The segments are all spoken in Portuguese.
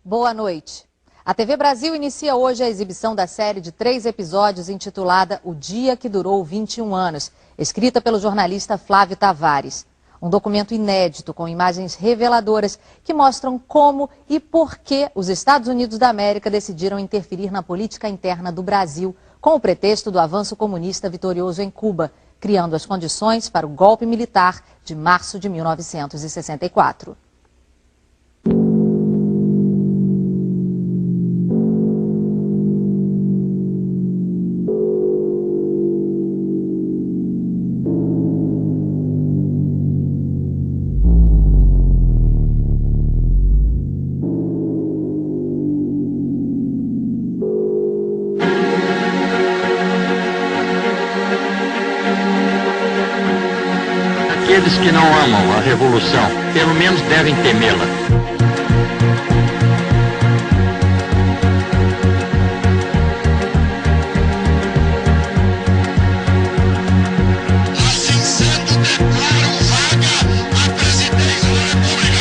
Boa noite. A TV Brasil inicia hoje a exibição da série de 3 episódios intitulada O Dia que Durou 21 Anos, escrita pelo jornalista Flávio Tavares. Um documento inédito com imagens reveladoras que mostram como e por que os Estados Unidos da América decidiram interferir na política interna do Brasil com o pretexto do avanço comunista vitorioso em Cuba, criando as condições para o golpe militar de março de 1964. Aqueles que não amam a revolução, pelo menos devem temê-la. Assim sendo, declaro vaga a presidência da República.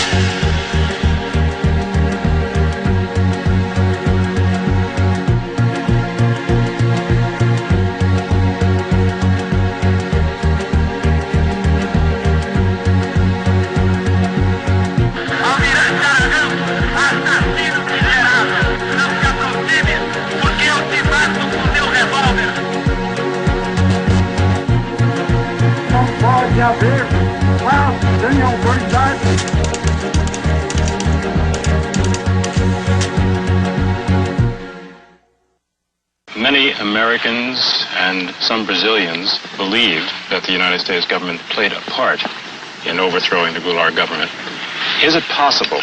Pode haver paz sem autoridade. Many Americans and some Brazilians believed that the United States government played a part in overthrowing the Goulart government. Is it possible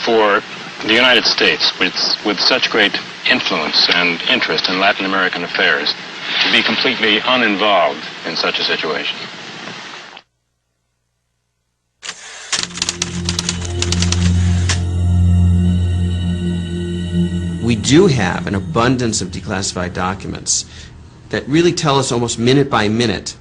for the United States, with such great influence and interest in Latin American affairs, to be completely uninvolved in such a situation? We do have an abundance of declassified documents that really tell us almost minute by minute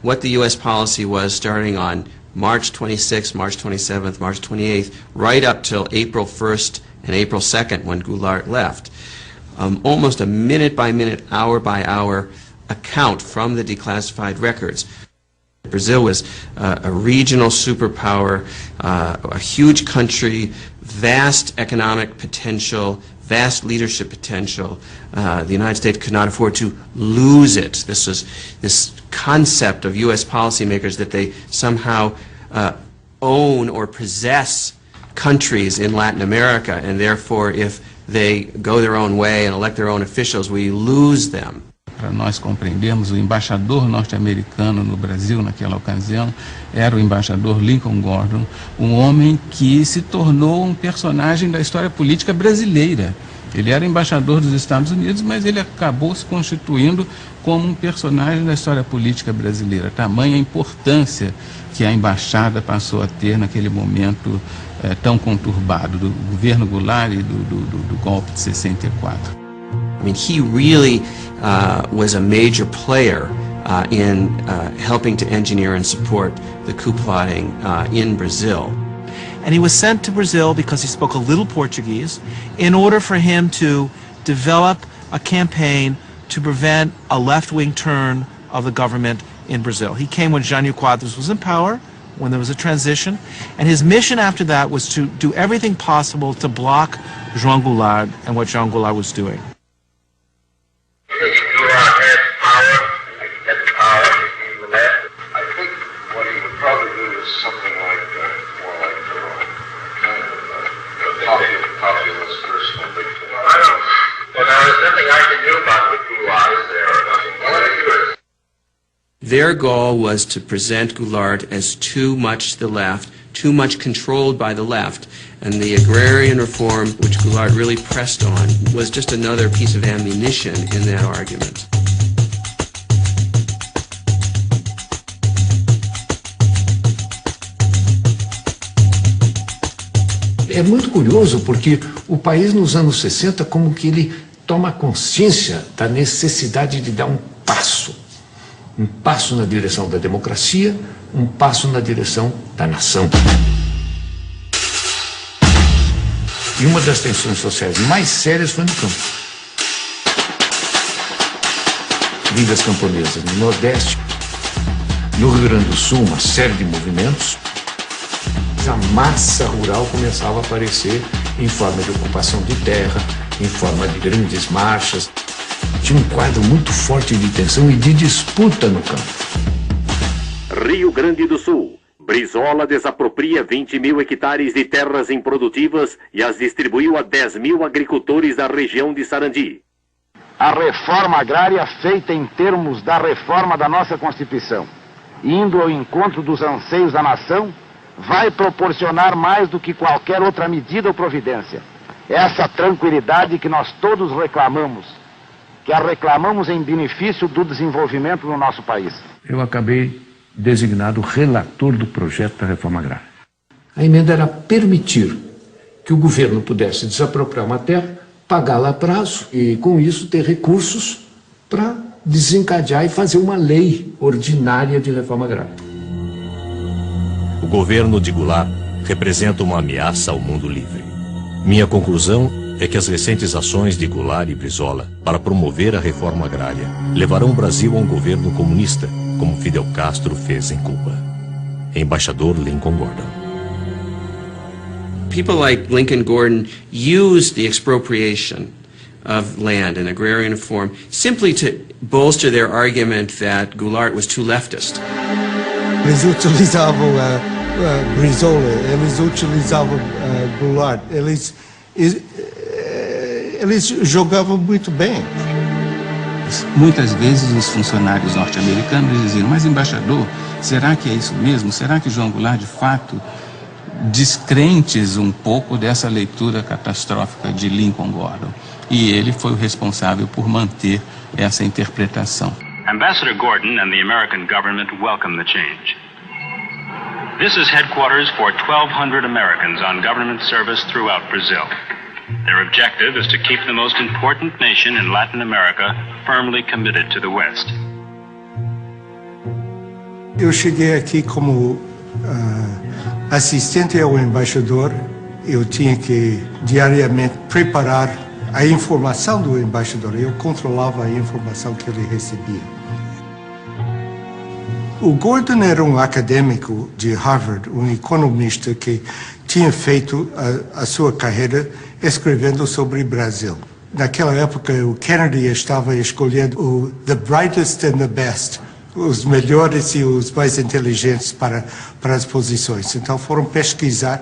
what the U.S. policy was starting on March 26th, March 27th, March 28th, right up till April 1st and April 2nd when Goulart left. Almost a minute by minute, hour by hour account from the declassified records. Brazil was a regional superpower, a huge country, vast economic potential, vast leadership potential. The United States could not afford to lose it. This concept of U.S. policymakers that they somehow own or possess countries in Latin America, and therefore if they go their own way and elect their own officials, we lose them. Para nós compreendermos, o embaixador norte-americano no Brasil naquela ocasião era o embaixador Lincoln Gordon, um homem que se tornou um personagem da história política brasileira. Ele era embaixador dos Estados Unidos, mas ele acabou se constituindo como um personagem da história política brasileira. Tamanha importância que a embaixada passou a ter naquele momento tão conturbado do governo Goulart e do golpe de 64. I mean, he really was a major player in helping to engineer and support the coup plotting in Brazil. And he was sent to Brazil because he spoke a little Portuguese in order for him to develop a campaign to prevent a left-wing turn of the government in Brazil. He came when Jânio Quadros was in power, when there was a transition, and his mission after that was to do everything possible to block João Goulart and what João Goulart was doing. Their goal was to present Goulart as too much to the left, too much controlled by the left, and the agrarian reform, which Goulart really pressed on, was just another piece of ammunition in that argument. É muito curioso porque o país nos anos 60 como que ele toma consciência da necessidade de dar um passo na direção da democracia, um passo na direção da nação. E uma das tensões sociais mais sérias foi no campo. Vindas camponesas no Nordeste, no Rio Grande do Sul, uma série de movimentos. A massa rural começava a aparecer em forma de ocupação de terra, em forma de grandes marchas. Tinha um quadro muito forte de tensão e de disputa no campo. Rio Grande do Sul. Brizola desapropria 20 mil hectares de terras improdutivas e as distribuiu a 10 mil agricultores da região de Sarandi. A reforma agrária feita em termos da reforma da nossa Constituição, indo ao encontro dos anseios da nação, vai proporcionar mais do que qualquer outra medida ou providência essa tranquilidade que nós todos reclamamos, que a reclamamos em benefício do desenvolvimento do nosso país. Eu acabei designado relator do projeto da reforma agrária. A emenda era permitir que o governo pudesse desapropriar uma terra, pagá-la a prazo e, com isso, ter recursos para desencadear e fazer uma lei ordinária de reforma agrária. O governo de Goulart representa uma ameaça ao mundo livre. Minha conclusão é que as recentes ações de Goulart e Brizola para promover a reforma agrária levarão o Brasil a um governo comunista, como Fidel Castro fez em Cuba. Embaixador Lincoln Gordon. People like Lincoln Gordon used the expropriation of land in agrarian form simply to bolster their argument that Goulart was too leftist. Eles utilizavam Brizola, eles utilizavam Goulart, eles jogavam muito bem. Muitas vezes os funcionários norte-americanos diziam, mas embaixador, será que é isso mesmo? Será que João Goulart de fato descrentes um pouco dessa leitura catastrófica de Lincoln Gordon? E ele foi o responsável por manter essa interpretação. Ambassador Gordon and the American government welcome the change. This is headquarters for 1,200 Americans on government service throughout Brazil. Their objective is to keep the most important nation in Latin America firmly committed to the West. Eu cheguei aqui como assistente ao embaixador. Eu tinha que diariamente preparar a informação do embaixador. Eu controlava a informação que ele recebia. O Gordon era um acadêmico de Harvard, um economista que tinha feito a sua carreira escrevendo sobre o Brasil. Naquela época, o Kennedy estava escolhendo the brightest and the best, os melhores e os mais inteligentes para as posições. Então foram pesquisar.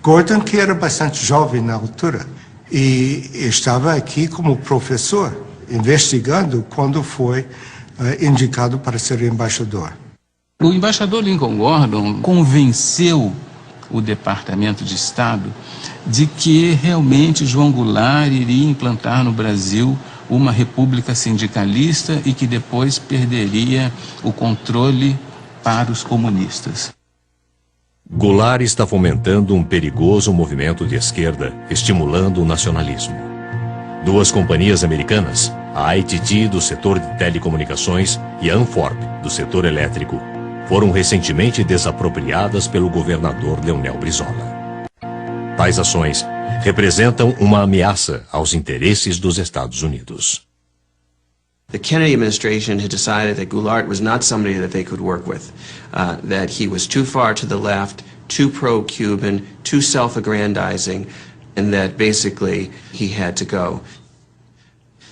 Gordon, que era bastante jovem na altura, e estava aqui como professor, investigando quando foi indicado para ser embaixador. O embaixador Lincoln Gordon convenceu o Departamento de Estado de que realmente João Goulart iria implantar no Brasil uma república sindicalista e que depois perderia o controle para os comunistas. Goulart está fomentando um perigoso movimento de esquerda, estimulando o nacionalismo. Duas companhias americanas, a ITT do setor de telecomunicações e a Anforp do setor elétrico, foram recentemente desapropriadas pelo governador Leonel Brizola. Tais ações representam uma ameaça aos interesses dos Estados Unidos. The Kennedy administration had decided that Goulart was not somebody that they could work with, that he was too far to the left, too pro-Cuban, too self-aggrandizing, and that basically he had to go.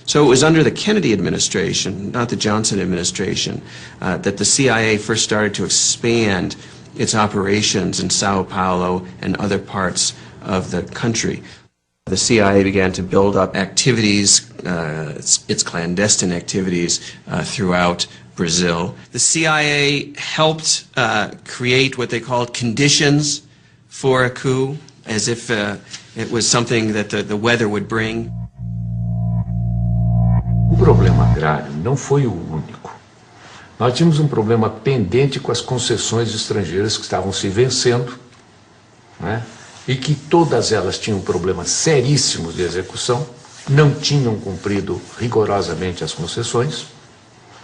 So it was under the Kennedy administration, not the Johnson administration, that the CIA first started to expand its operations in Sao Paulo and other parts of the country. The CIA began to build up activities, its clandestine activities throughout Brazil. The CIA helped create what they called conditions for a coup, as if it was something that the weather would bring. O problema agrário não foi o único. Nós tínhamos um problema pendente com as concessões estrangeiras que estavam se vencendo, né? E que todas elas tinham problemas seríssimos de execução, não tinham cumprido rigorosamente as concessões,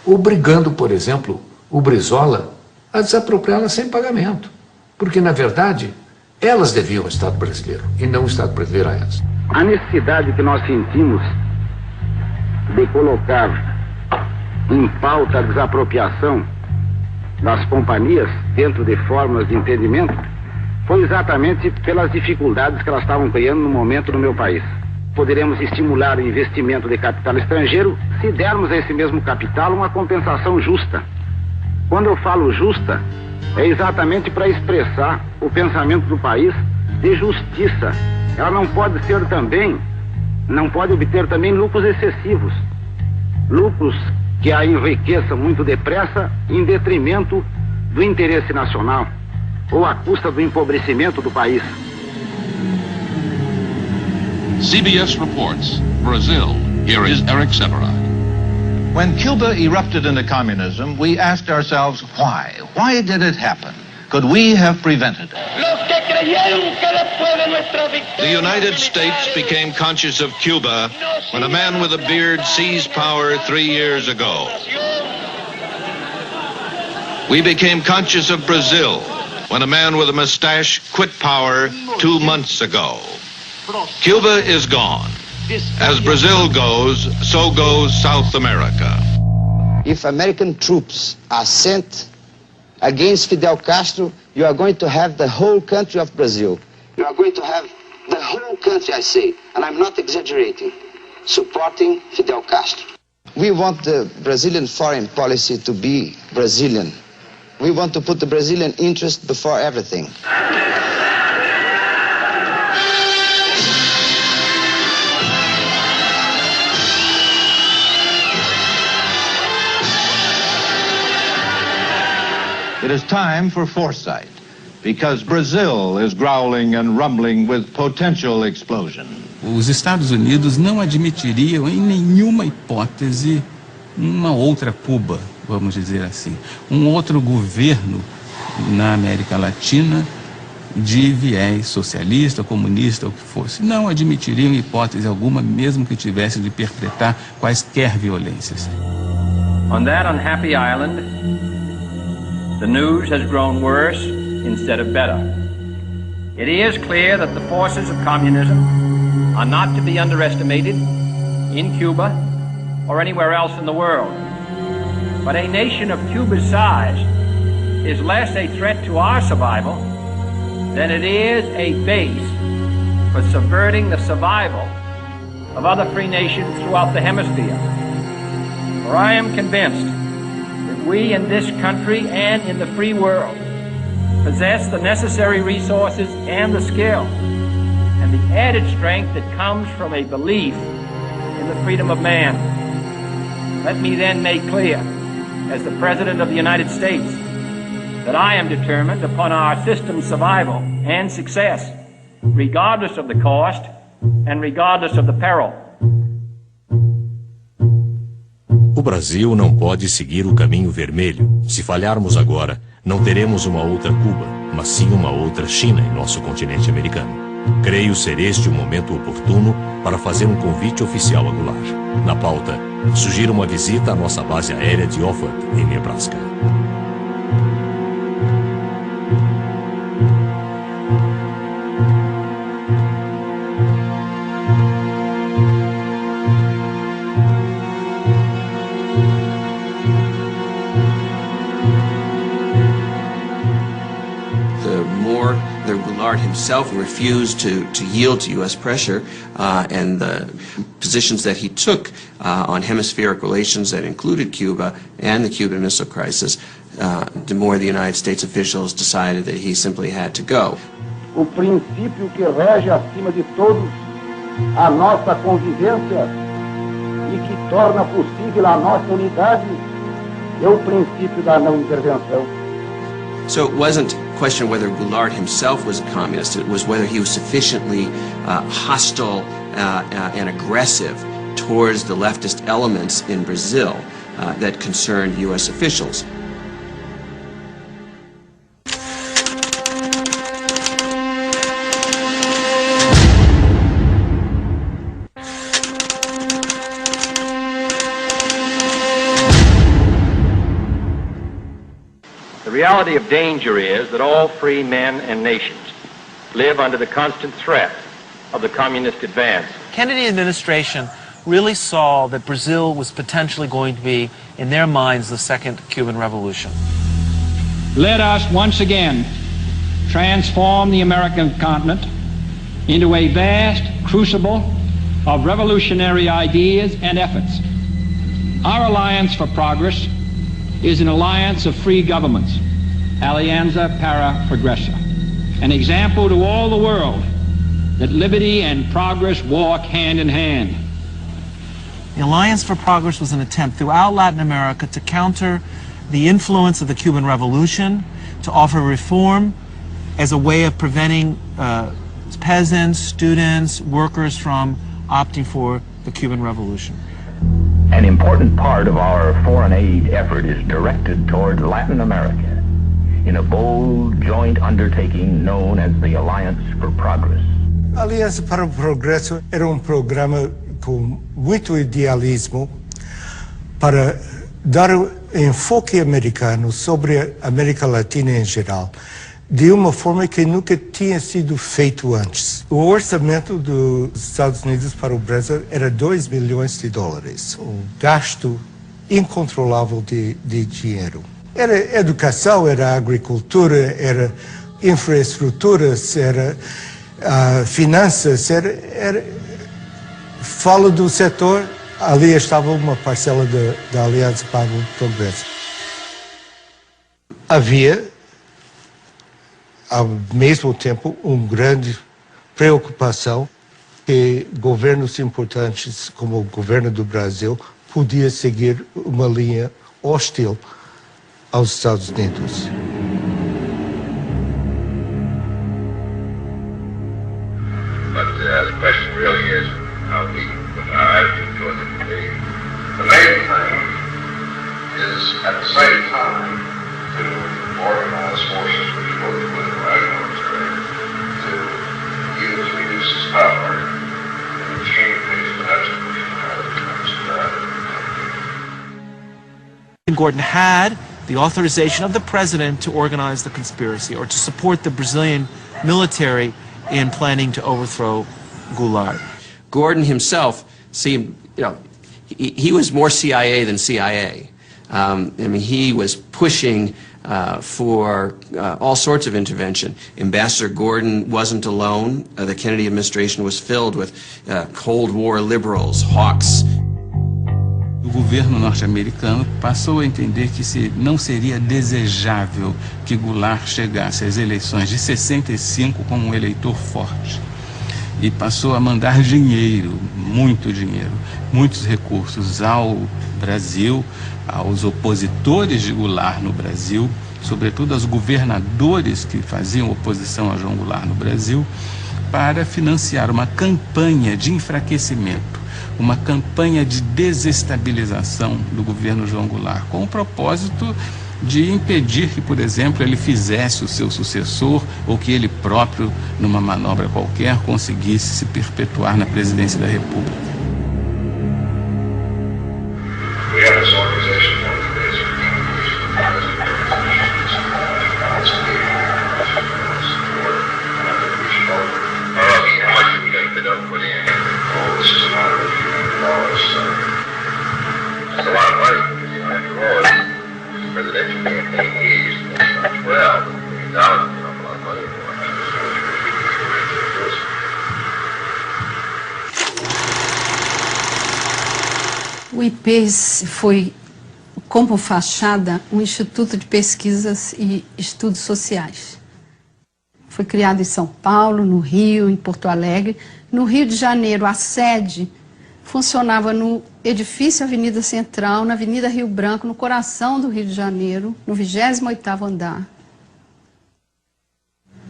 obrigando, por exemplo, o Brizola a desapropriá-las sem pagamento. Porque, na verdade, Elas deviam o Estado brasileiro e não o Estado brasileiro a elas. A necessidade que nós sentimos de colocar em pauta a desapropriação das companhias dentro de formas de entendimento foi exatamente pelas dificuldades que elas estavam criando no momento no meu país. Poderemos estimular o investimento de capital estrangeiro se dermos a esse mesmo capital uma compensação justa. Quando eu falo justa, é exatamente para expressar o pensamento do país de justiça. Ela não pode obter também lucros excessivos, lucros que a enriqueçam muito depressa em detrimento do interesse nacional ou à custa do empobrecimento do país. CBS reports, Brazil. Here is Eric Severin. When Cuba erupted into communism, we asked ourselves why? Why did it happen? Could we have prevented it? The United States became conscious of Cuba when a man with a beard seized power 3 years ago. We became conscious of Brazil when a man with a mustache quit power 2 months ago. Cuba is gone. As Brazil goes, so goes South America. If American troops are sent against Fidel Castro, you are going to have the whole country of Brazil. You are going to have the whole country, I say, and I'm not exaggerating, supporting Fidel Castro. We want the Brazilian foreign policy to be Brazilian. We want to put the Brazilian interest before everything. It is time for foresight, because Brazil is growling and rumbling with potential explosion. Os Estados Unidos não admitiriam em nenhuma hipótese uma outra Cuba, vamos dizer assim, um outro governo na América Latina de viés socialista, comunista, ou o que fosse. Não admitiriam hipótese alguma, mesmo que tivesse de perpetrar quaisquer violências. On that unhappy island, the news has grown worse instead of better. It is clear that the forces of communism are not to be underestimated in Cuba or anywhere else in the world. But a nation of Cuba's size is less a threat to our survival than it is a base for subverting the survival of other free nations throughout the hemisphere. For I am convinced that we in this country and in the free world possess the necessary resources and the skill and the added strength that comes from a belief in the freedom of man. Let me then make clear, as the President of the United States, that I am determined upon our system's survival and success, regardless of the cost and regardless of the peril. O Brasil não pode seguir o caminho vermelho. Se falharmos agora, não teremos uma outra Cuba, mas sim uma outra China em nosso continente americano. Creio ser este o momento oportuno para fazer um convite oficial a Goulart. Na pauta, sugiro uma visita à nossa base aérea de Offutt, em Nebraska. Goulart himself refused to yield to U.S. pressure, and the positions that he took on hemispheric relations that included Cuba and the Cuban Missile Crisis, the more the United States officials decided that he simply had to go. O princípio que rege acima de todos a nossa convivência e que torna possível a nossa unidade é o princípio da não intervenção. So it wasn't a question whether Goulart himself was a communist, it was whether he was sufficiently hostile and aggressive towards the leftist elements in Brazil that concerned U.S. officials. The reality of danger is that all free men and nations live under the constant threat of the communist advance. Kennedy administration really saw that Brazil was potentially going to be, in their minds, the second Cuban Revolution. Let us once again transform the American continent into a vast crucible of revolutionary ideas and efforts. Our Alliance for Progress is an alliance of free governments, Alianza para Progresso, an example to all the world that liberty and progress walk hand in hand. The Alliance for Progress was an attempt throughout Latin America to counter the influence of the Cuban Revolution, to offer reform as a way of preventing peasants, students, workers from opting for the Cuban Revolution. An important part of our foreign aid effort is directed toward Latin America in a bold joint undertaking known as the Alliance for Progress. A Aliança para o Progresso era programa com muito idealismo para dar enfoque americano sobre a América Latina em geral, de uma forma que nunca tinha sido feito antes. O orçamento dos Estados Unidos para o Brasil era $2 milhões, um gasto incontrolável de dinheiro. Era educação, era agricultura, era infraestruturas, era finanças, falo do setor, ali estava uma parcela da Aliança para o Progresso. Havia, ao mesmo tempo, uma grande preocupação que governos importantes, como o governo do Brasil, podia seguir uma linha hostil aos Estados Unidos. But the question really is how we put our attitude towards it. The main thing is, at the same time, to organize forces which both political and military to use reduces power and change things to have to Gordon had the authorization of the president to organize the conspiracy or to support the Brazilian military in planning to overthrow Goulart. Gordon himself seemed, he was more CIA than CIA. He was pushing for all sorts of intervention. Ambassador Gordon wasn't alone. The Kennedy administration was filled with Cold War liberals, hawks. O governo norte-americano passou a entender que não seria desejável que Goulart chegasse às eleições de 65 como um eleitor forte. E passou a mandar dinheiro, muitos recursos ao Brasil, aos opositores de Goulart no Brasil, sobretudo aos governadores que faziam oposição a João Goulart no Brasil, para financiar uma campanha de enfraquecimento, uma campanha de desestabilização do governo João Goulart, com o propósito de impedir que, por exemplo, ele fizesse o seu sucessor ou que ele próprio, numa manobra qualquer, conseguisse se perpetuar na presidência da República. O IPES foi, como fachada, um instituto de pesquisas e estudos sociais. Foi criado em São Paulo, no Rio, em Porto Alegre. No Rio de Janeiro, a sede funcionava no edifício Avenida Central, na Avenida Rio Branco, no coração do Rio de Janeiro, no 28º andar.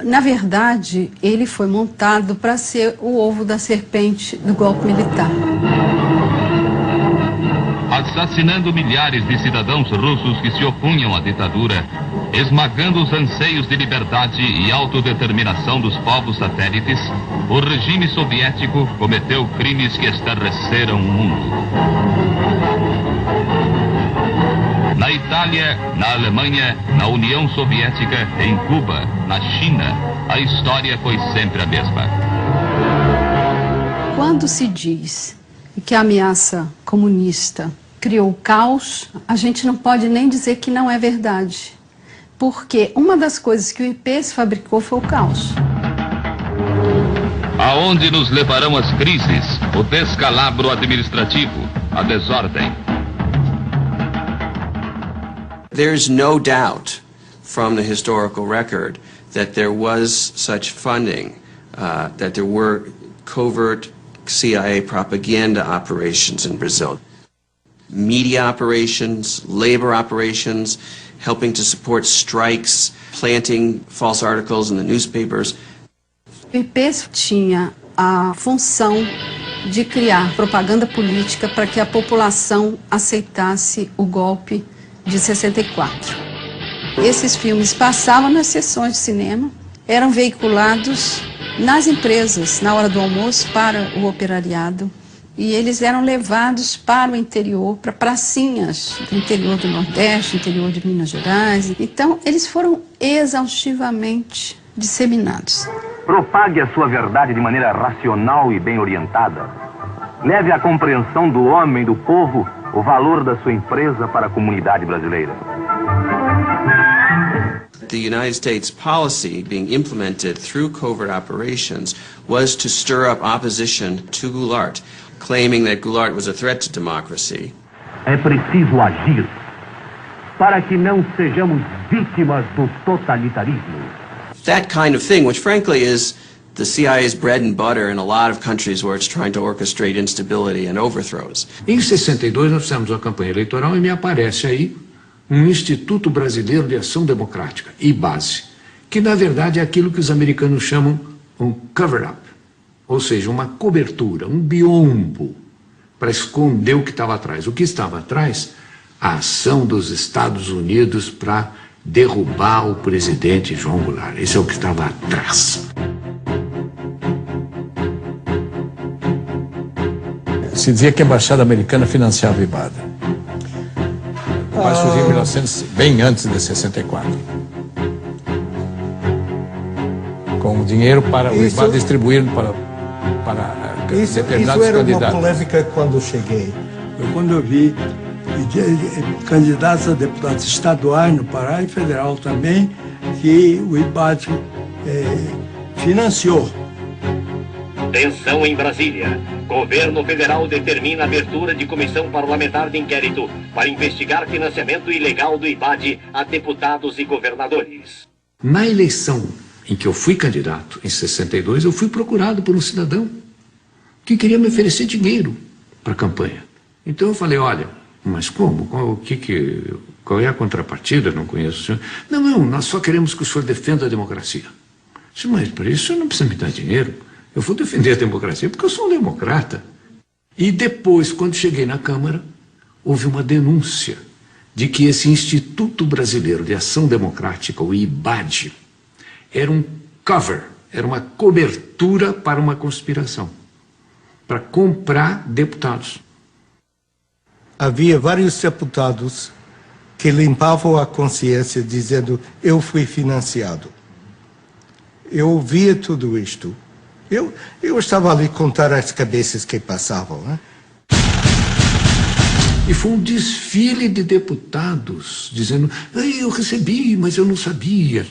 Na verdade, ele foi montado para ser o ovo da serpente do golpe militar. Assassinando milhares de cidadãos russos que se opunham à ditadura, esmagando os anseios de liberdade e autodeterminação dos povos satélites, o regime soviético cometeu crimes que estarreceram o mundo. Na Itália, na Alemanha, na União Soviética, em Cuba, na China, a história foi sempre a mesma. Quando se diz que a ameaça comunista criou o caos, a gente não pode nem dizer que não é verdade. Porque uma das coisas que o IP se fabricou foi o caos. Aonde nos levarão as crises, o descalabro administrativo, a desordem? There's no doubt from the historical record that there was such funding, that there were covert CIA propaganda operations in Brazil. Media operations, labor operations, helping to support strikes, planting false articles in the newspapers. O IP tinha a função de criar propaganda política para que a população aceitasse o golpe de 64. Esses filmes passavam nas sessões de cinema, eram veiculados nas empresas, na hora do almoço, para o operariado, e eles eram levados para o interior, para pracinhas do interior do Nordeste, interior de Minas Gerais. Então, eles foram exaustivamente disseminados. Propague a sua verdade de maneira racional e bem orientada. Leve à compreensão do homem, do povo, o valor da sua empresa para a comunidade brasileira. The United States policy being implemented through covert operations was to stir up opposition to Goulart, claiming that Goulart was a threat to democracy. É preciso agir para que não sejamos vítimas do totalitarismo. That kind of thing, which frankly is the CIA's bread and butter in a lot of countries where it's trying to orchestrate instability and overthrows. Em 62 nós fizemos uma campanha eleitoral e me aparece aí um Instituto Brasileiro de Ação Democrática, IBASE, que na verdade é aquilo que os americanos chamam um cover-up, ou seja, uma cobertura, um biombo, para esconder o que estava atrás. O que estava atrás? A ação dos Estados Unidos para derrubar o presidente João Goulart. Esse é o que estava atrás. Se dizia que a embaixada americana financiava o IBAD. Mas surgiu em 1900, bem antes de 64. Com dinheiro para o IBAD distribuir para determinados isso era candidatos. Uma polêmica quando eu cheguei. Quando eu vi candidatos a deputados estaduais no Pará e federal também, que o IBAD financiou. Tensão em Brasília. Governo federal determina a abertura de comissão parlamentar de inquérito para investigar financiamento ilegal do IBAD a deputados e governadores. Na eleição em que eu fui candidato, em 62, eu fui procurado por um cidadão que queria me oferecer dinheiro para a campanha. Então eu falei, olha, mas como? Qual é a contrapartida? Não conheço o senhor. Não, nós só queremos que o senhor defenda a democracia. Eu disse, mas para isso o senhor não precisa me dar dinheiro. Eu vou defender a democracia porque eu sou um democrata. E depois, quando cheguei na Câmara, houve uma denúncia de que esse Instituto Brasileiro de Ação Democrática, o IBAD, era um cover, era uma cobertura para uma conspiração, para comprar deputados. Havia vários deputados que limpavam a consciência dizendo, eu fui financiado. Eu ouvia tudo isto. Eu estava ali contar as cabeças que passavam, né? E foi um desfile de deputados dizendo, eu recebi, mas eu não sabia.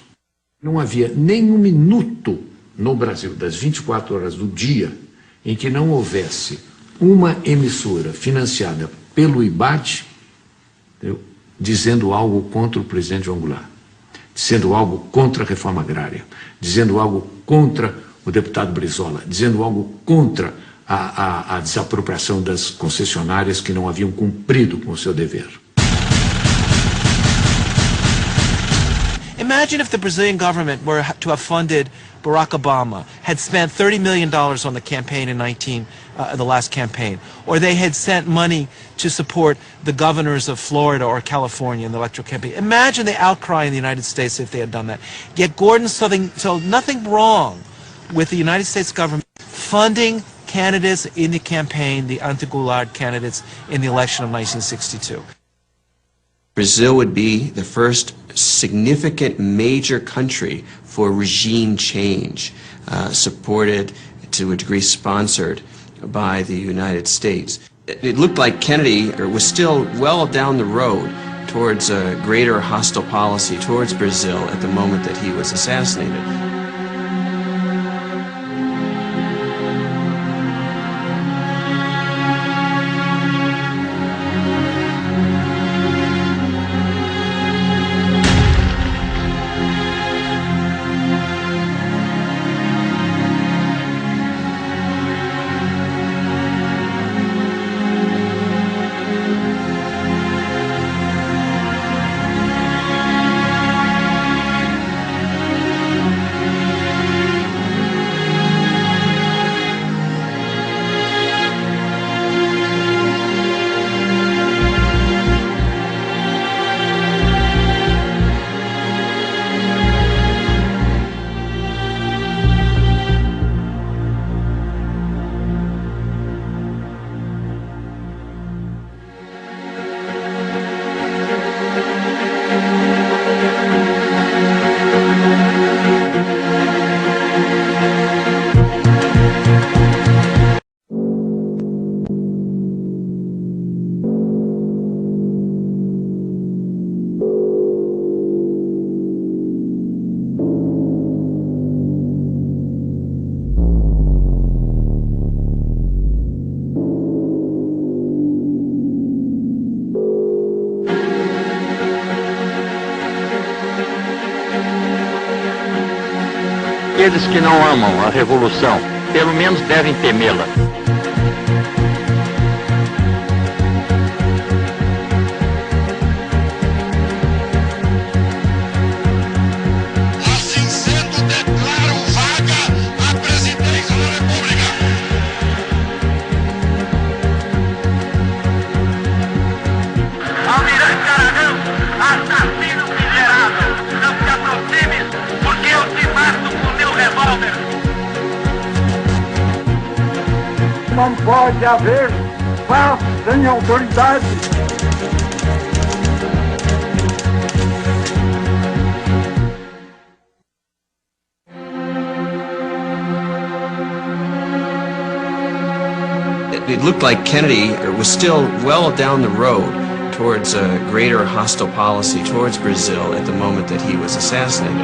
Não havia nem um minuto no Brasil, das 24 horas do dia, em que não houvesse uma emissora financiada pelo IBAD, dizendo algo contra o presidente João Goulart, dizendo algo contra a reforma agrária, dizendo algo contra o deputado Brizola, dizendo algo contra a desapropriação das concessionárias que não haviam cumprido com o seu dever. Imagine if the Brazilian government were to have funded Barack Obama, had spent $30 million on the campaign in the last campaign, or they had sent money to support the governors of Florida or California in the electoral campaign. Imagine the outcry in the United States if they had done that. Yet Gordon saw nothing wrong with the United States government funding candidates in the campaign, the anti-Goulart candidates in the election of 1962. Brazil would be the first significant major country for regime change, supported, to a degree sponsored by the United States. It looked like Kennedy was still well down the road towards a greater hostile policy towards Brazil at the moment that he was assassinated. Aqueles que não amam a revolução, pelo menos devem temê-la. Assim sendo, declaro vaga a presidência da República. Almirante Aragão, assassino miserável, não se aproxime, porque eu te mato com meu revólver. Não pode haver paz sem autoridade. It looked like Kennedy was still well down the road towards a greater hostile policy towards Brazil at the moment that he was assassinated.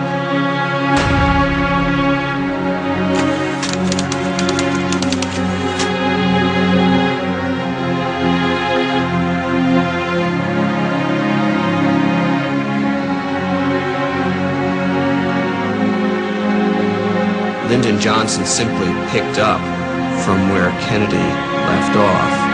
Lyndon Johnson simply picked up from where Kennedy left off.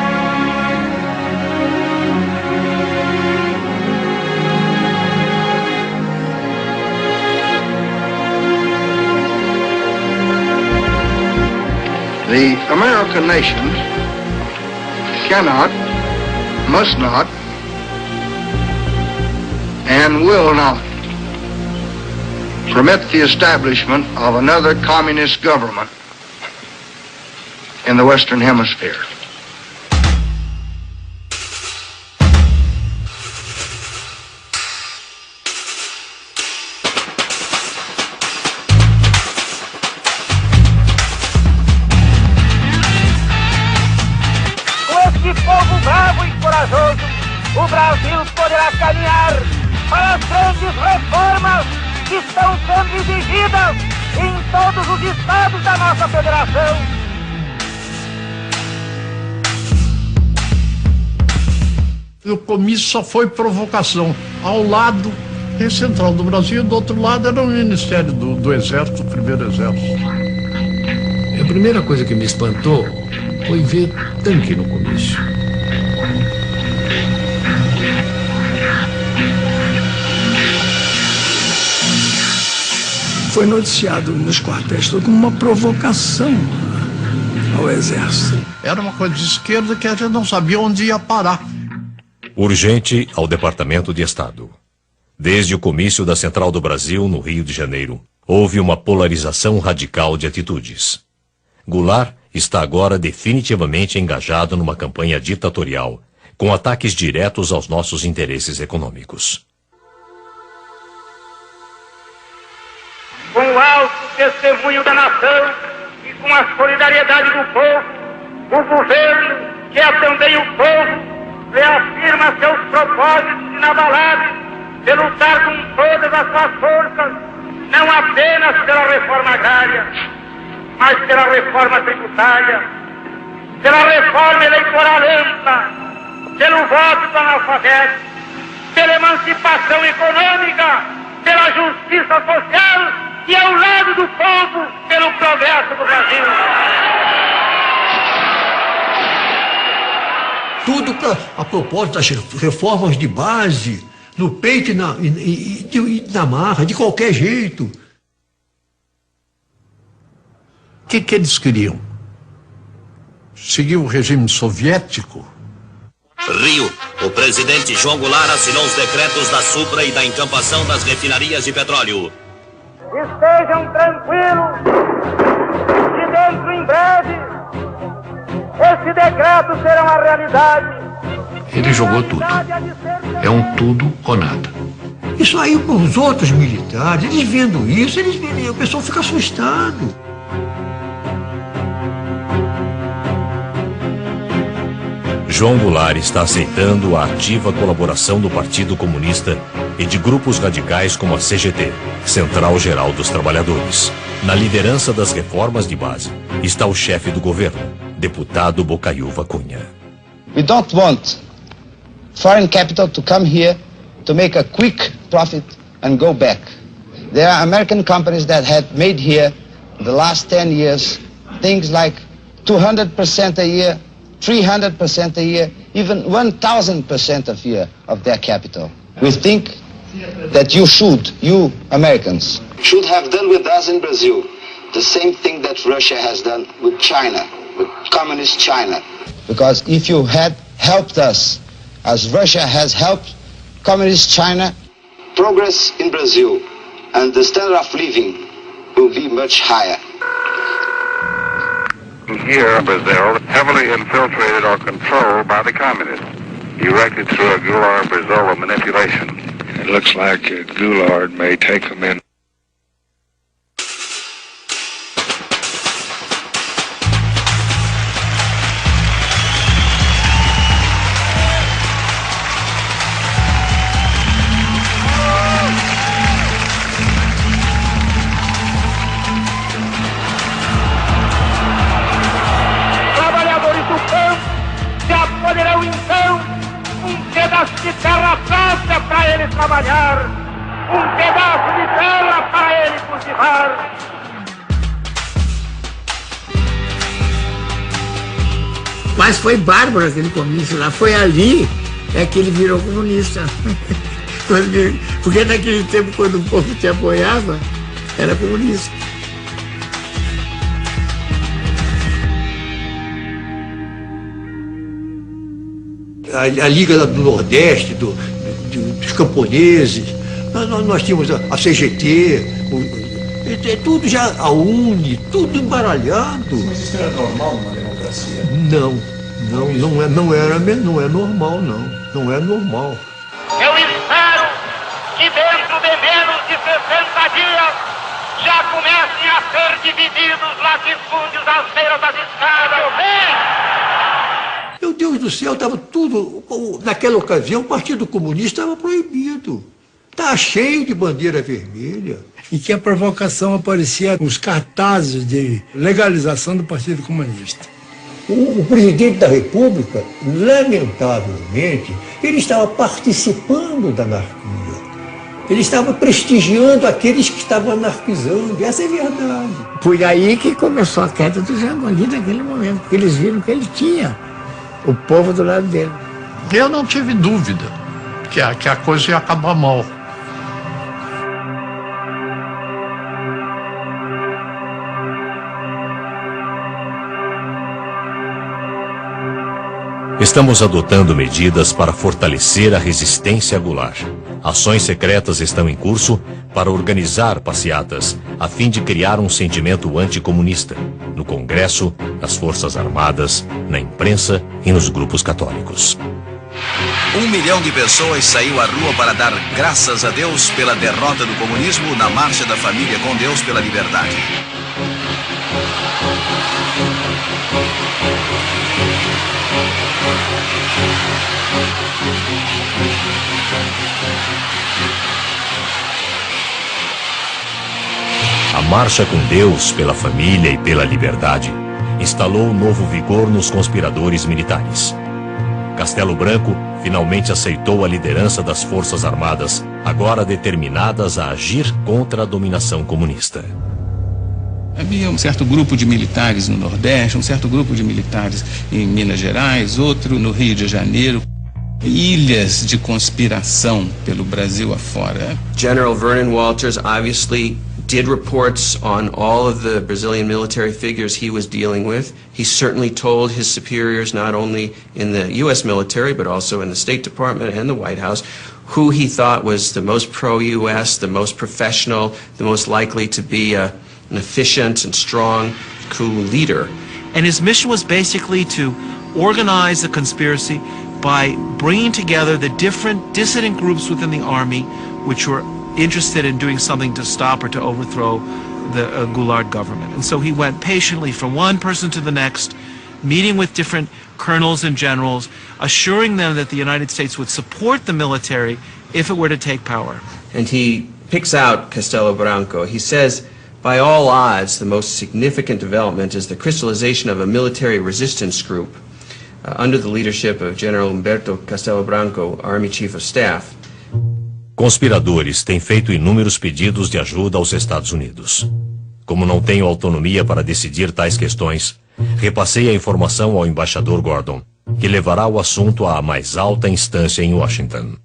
The American nation cannot, must not, and will not permit the establishment of another communist government in the Western Hemisphere. Com este povo bravo e corajoso, o Brasil poderá caminhar para as grandes reformas que estão sendo exigidas em todos os estados da nossa federação. O comício só foi provocação. Ao lado, tem Central do Brasil, do outro lado era o Ministério do Exército, o Primeiro Exército. A primeira coisa que me espantou foi ver tanque no comício. Foi noticiado nos quartéis como uma provocação ao Exército. Era uma coisa de esquerda que a gente não sabia onde ia parar. Urgente ao Departamento de Estado. Desde o comício da Central do Brasil, no Rio de Janeiro, houve uma polarização radical de atitudes. Goulart está agora definitivamente engajado numa campanha ditatorial, com ataques diretos aos nossos interesses econômicos. Com o alto testemunho da nação e com a solidariedade do povo, o governo, que é também o povo, reafirma seus propósitos inabaláveis de lutar com todas as suas forças, não apenas pela reforma agrária, mas pela reforma tributária, pela reforma eleitoral ampla, pelo voto do analfabeto, pela emancipação econômica, pela justiça social e ao lado do povo, pelo progresso do Brasil. Tudo a propósito das reformas de base, no peito e na marra, de qualquer jeito. O que eles queriam? Seguir o regime soviético? Rio, o presidente João Goulart assinou os decretos da Supra e da encampação das refinarias de petróleo. Estejam tranquilos, que dentro em breve, esse decreto será uma realidade. Ele jogou tudo. É um tudo ou nada. Isso aí para os outros militares, eles vendo isso, o pessoal fica assustado. João Goulart está aceitando a ativa colaboração do Partido Comunista e de grupos radicais como a CGT, Central Geral dos Trabalhadores. Na liderança das reformas de base está o chefe do governo, deputado Bocaiúva Cunha. We don't want foreign capital to come here to make a quick profit and go back. There are American companies that have made here in the last 10 years things like 200% a year, 300% a year, even 1,000% a year of their capital. We think that you Americans, should have done with us in Brazil the same thing that Russia has done with China, with communist China. Because if you had helped us, as Russia has helped communist China, progress in Brazil and the standard of living will be much higher. Here, Brazil, heavily infiltrated or controlled by the communists, erected through a Goulart-Brizola manipulation. It looks like Goulart may take them in. De terra própria para ele trabalhar, pedaço de terra para ele cultivar. Mas foi bárbaro aquele comício lá, foi ali que ele virou comunista. Porque naquele tempo, quando o povo te apoiava, era comunista. A Liga do Nordeste, dos camponeses, nós tínhamos a CGT, tudo já, a UNE, tudo embaralhado. Mas isso era normal numa democracia? Não é normal, não. Não é normal. Eu espero que dentro de menos de 60 dias já comecem a ser divididos latifúndios às beiras das estradas. Meu Deus do céu, estava tudo... Naquela ocasião, o Partido Comunista estava proibido. Estava cheio de bandeira vermelha. E que a provocação aparecia nos cartazes de legalização do Partido Comunista. O presidente da República, lamentavelmente, ele estava participando da anarquia. Ele estava prestigiando aqueles que estavam anarquizando. Essa é a verdade. Foi aí que começou a queda do Jangoni naquele momento, porque eles viram que ele tinha o povo do lado dele. Eu não tive dúvida que a coisa ia acabar mal. Estamos adotando medidas para fortalecer a resistência a Goulart. Ações secretas estão em curso para organizar passeatas, a fim de criar um sentimento anticomunista, no Congresso, nas Forças Armadas, na imprensa e nos grupos católicos. 1 milhão de pessoas saiu à rua para dar graças a Deus pela derrota do comunismo na Marcha da Família com Deus pela Liberdade. A Marcha com Deus pela Família e pela Liberdade instalou novo vigor nos conspiradores militares. Castelo Branco finalmente aceitou a liderança das Forças Armadas, agora determinadas a agir contra a dominação comunista. Havia um certo grupo de militares no Nordeste, um certo grupo de militares em Minas Gerais, outro no Rio de Janeiro. Ilhas de conspiração pelo Brasil afora. General Vernon Walters obviously did reports on all of the Brazilian military figures he was dealing with. He certainly told his superiors, not only in the U.S. military, but also in the State Department and the White House, who he thought was the most pro-U.S., the most professional, the most likely to be an efficient and strong coup leader. And his mission was basically to organize the conspiracy by bringing together the different dissident groups within the army which were interested in doing something to stop or to overthrow the Goulart government. And so he went patiently from one person to the next, meeting with different colonels and generals, assuring them that the United States would support the military if it were to take power. And he picks out Castelo Branco. He says, by all odds, the most significant development is the crystallization of a military resistance group under the leadership of General Humberto Castelo Branco, Army Chief of Staff. Conspiradores têm feito inúmeros pedidos de ajuda aos Estados Unidos. Como não tenho autonomia para decidir tais questões, repassei a informação ao embaixador Gordon, que levará o assunto à mais alta instância em Washington.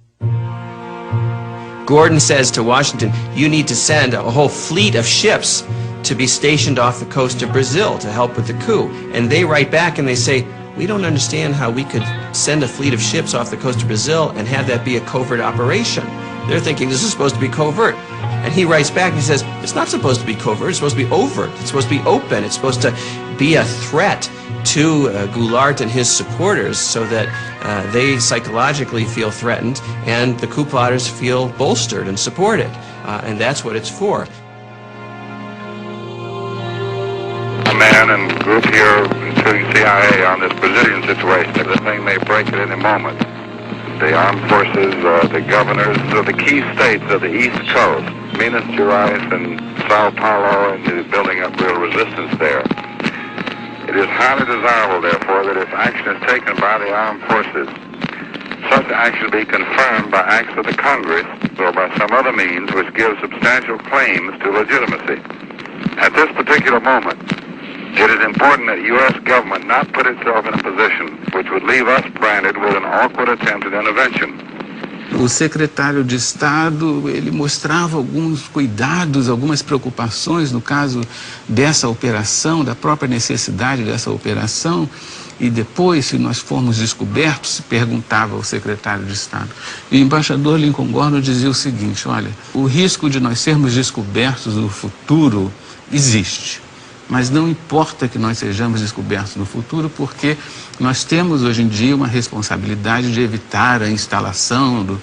Gordon says to Washington, you need to send a whole fleet of ships to be stationed off the coast of Brazil to help with the coup. And they write back and they say, we don't understand how we could send a fleet of ships off the coast of Brazil and have that be a covert operation. They're thinking this is supposed to be covert. And he writes back and he says, it's not supposed to be covert, it's supposed to be overt, it's supposed to be open, it's supposed to be a threat to Goulart and his supporters so that they psychologically feel threatened and the coup plotters feel bolstered and supported. And that's what it's for. A man and group here, including CIA, on this Brazilian situation. The thing may break at any moment. The armed forces, the governors of the key states of the East Coast, Minas Gerais and Sao Paulo, and building up real resistance there. It is highly desirable, therefore, that if action is taken by the armed forces, such action be confirmed by acts of the Congress or by some other means which give substantial claims to legitimacy. At this particular moment, it is important that the U.S. government not put itself in a position which would leave us branded with an awkward attempt at intervention. O secretário de Estado, ele mostrava alguns cuidados, algumas preocupações no caso dessa operação, da própria necessidade dessa operação, e depois, se nós formos descobertos, se perguntava ao secretário de Estado. E o embaixador Lincoln Gordon dizia o seguinte, olha, o risco de nós sermos descobertos no futuro existe. Mas não importa que nós sejamos descobertos no futuro, porque nós temos hoje em dia uma responsabilidade de evitar a instalação do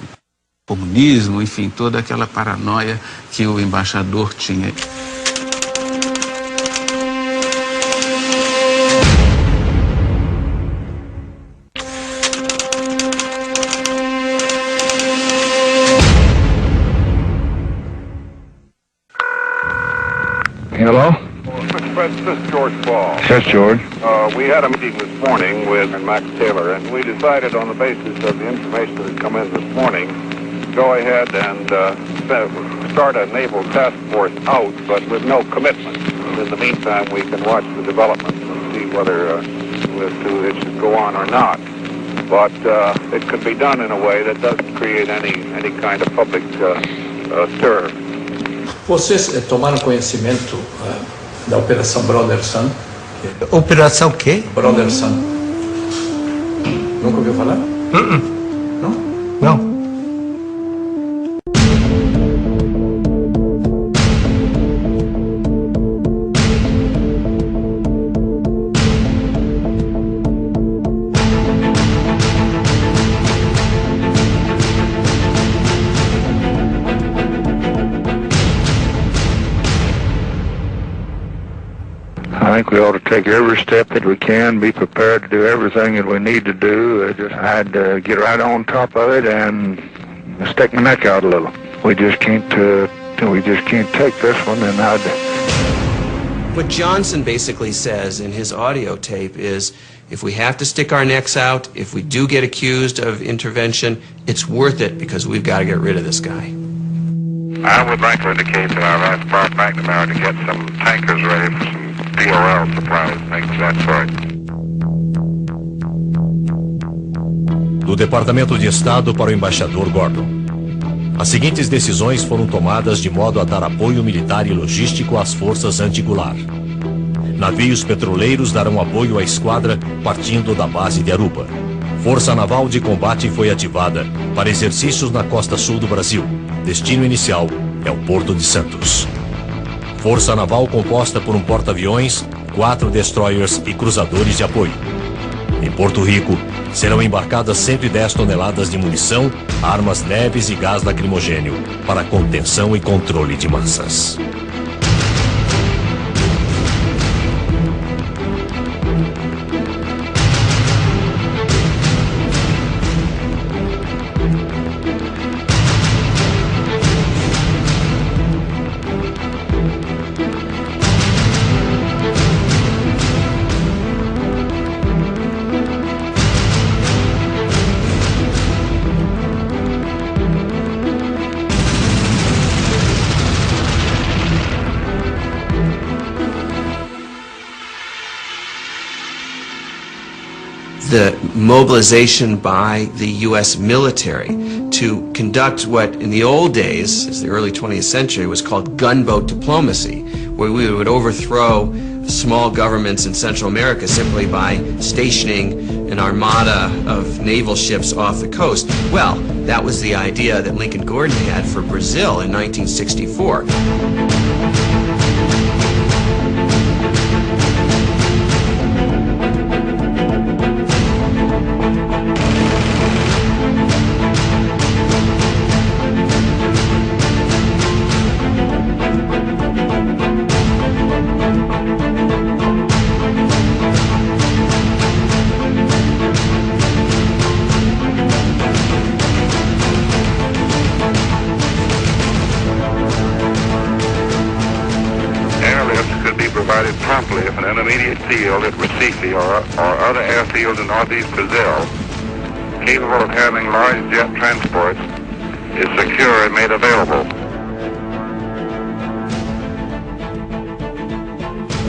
comunismo, enfim, toda aquela paranoia que o embaixador tinha. Hello? This is George Ball. Yes, George. We had a meeting this morning with Max Taylor, and we decided on the basis of the information that had come in this morning, go ahead and start a naval task force out, but with no commitment. In the meantime, we can watch the developments and see whether it should go on or not. But it could be done in a way that doesn't create any kind of public stir. Vocês tomaram conhecimento da Operação Brother Sun? Operação quê? Brother Sun. Nunca ouviu falar? Não? Não. think we ought to take every step that we can, be prepared to do everything that we need to do. I had to get right on top of it and stick my neck out a little. We just can't take this one. And What Johnson basically says in his audio tape is, if we have to stick our necks out, if we do get accused of intervention, it's worth it because we've got to get rid of this guy. I would like to indicate that I've asked Bob McNamara to get some tankers ready for some DOL supplies, things of that sort. Do Departamento de Estado para o embaixador Gordon. As seguintes decisões foram tomadas de modo a dar apoio militar e logístico às forças anti-Goulart. Navios petroleiros darão apoio à esquadra partindo da base de Aruba. Força Naval de Combate foi ativada para exercícios na costa sul do Brasil. Destino inicial é o Porto de Santos. Força Naval composta por um porta-aviões, 4 destroyers e cruzadores de apoio. Em Porto Rico, serão embarcadas 110 toneladas de munição, armas leves e gás lacrimogênio para contenção e controle de massas. The mobilization by the U.S. military to conduct what in the old days, as the early 20th century, was called gunboat diplomacy, where we would overthrow small governments in Central America simply by stationing an armada of naval ships off the coast. Well, that was the idea that Lincoln Gordon had for Brazil in 1964. Promptly if an intermediate field at Recife or other airfields in northeast Brazil, capable of handling large jet transports, is secure and made available.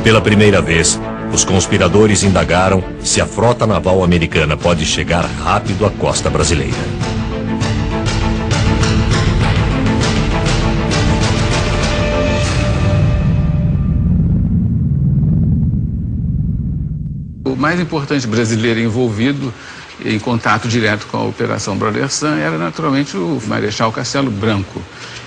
Pela primeira vez, os conspiradores indagaram se a frota naval americana pode chegar rápido à costa brasileira. O mais importante brasileiro envolvido em contato direto com a Operação Brother Sun era naturalmente o Marechal Castelo Branco.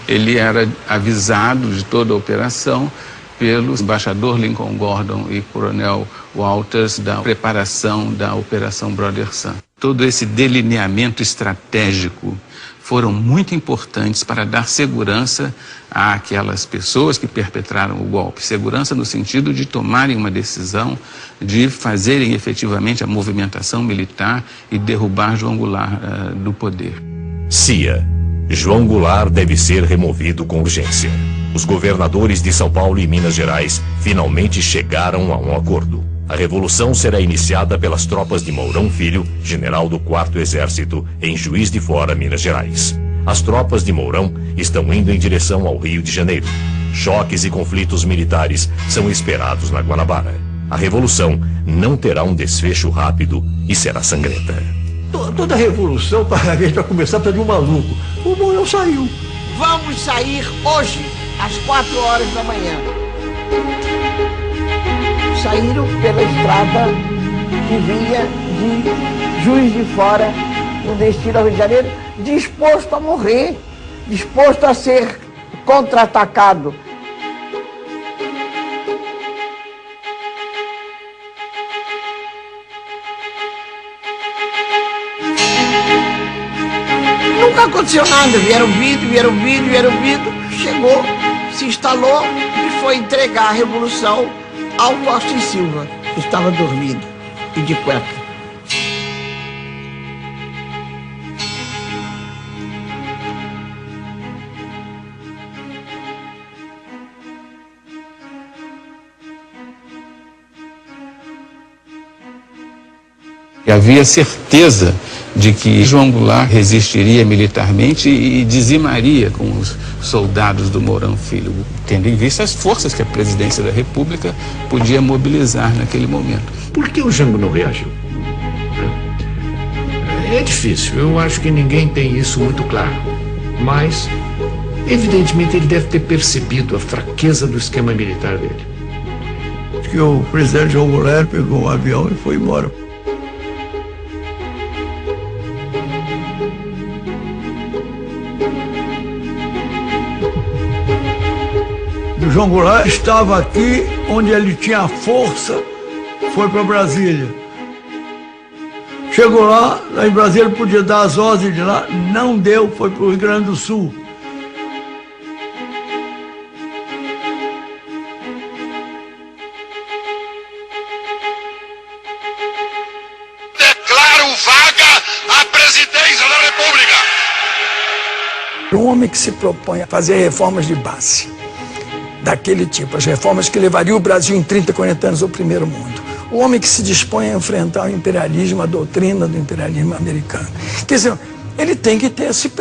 Ele era avisado de toda a operação pelo embaixador Lincoln Gordon e coronel Walters da preparação da Operação Brother Sun. Todo esse delineamento estratégico foram muito importantes para dar segurança àquelas pessoas que perpetraram o golpe. Segurança no sentido de tomarem uma decisão, de fazerem efetivamente a movimentação militar e derrubar João Goulart do poder. CIA. João Goulart deve ser removido com urgência. Os governadores de São Paulo e Minas Gerais finalmente chegaram a um acordo. A revolução será iniciada pelas tropas de Mourão Filho, general do 4º Exército, em Juiz de Fora, Minas Gerais. As tropas de Mourão estão indo em direção ao Rio de Janeiro. Choques e conflitos militares são esperados na Guanabara. A revolução não terá um desfecho rápido e será sangrenta. Toda revolução, a gente vai começar pelo maluco. O Mourão saiu. Vamos sair hoje, às 4 horas da manhã. Saíram pela estrada que vinha de Juiz de Fora, no destino ao Rio de Janeiro, disposto a morrer, disposto a ser contra-atacado. Nunca aconteceu nada, vieram vindo, chegou, se instalou e foi entregar a revolução ao Costa e Silva, que estava dormindo e de cueca. E havia certeza de que João Goulart resistiria militarmente e dizimaria com os soldados do Mourão Filho, tendo em vista as forças que a presidência da República podia mobilizar naquele momento. Por que o Jango não reagiu? É difícil, eu acho que ninguém tem isso muito claro. Mas, evidentemente, ele deve ter percebido a fraqueza do esquema militar dele. Acho que o presidente João Goulart pegou um avião e foi embora. O João Goulart estava aqui onde ele tinha força, foi para Brasília. Chegou lá em Brasília ele podia dar as ordens de lá, não deu, foi para o Rio Grande do Sul. Declaro vaga a presidência da República. Um homem que se propõe a fazer reformas de base, daquele tipo, as reformas que levariam o Brasil em 30, 40 anos ao primeiro mundo. O homem que se dispõe a enfrentar o imperialismo, a doutrina do imperialismo americano. Quer dizer, ele tem que ter se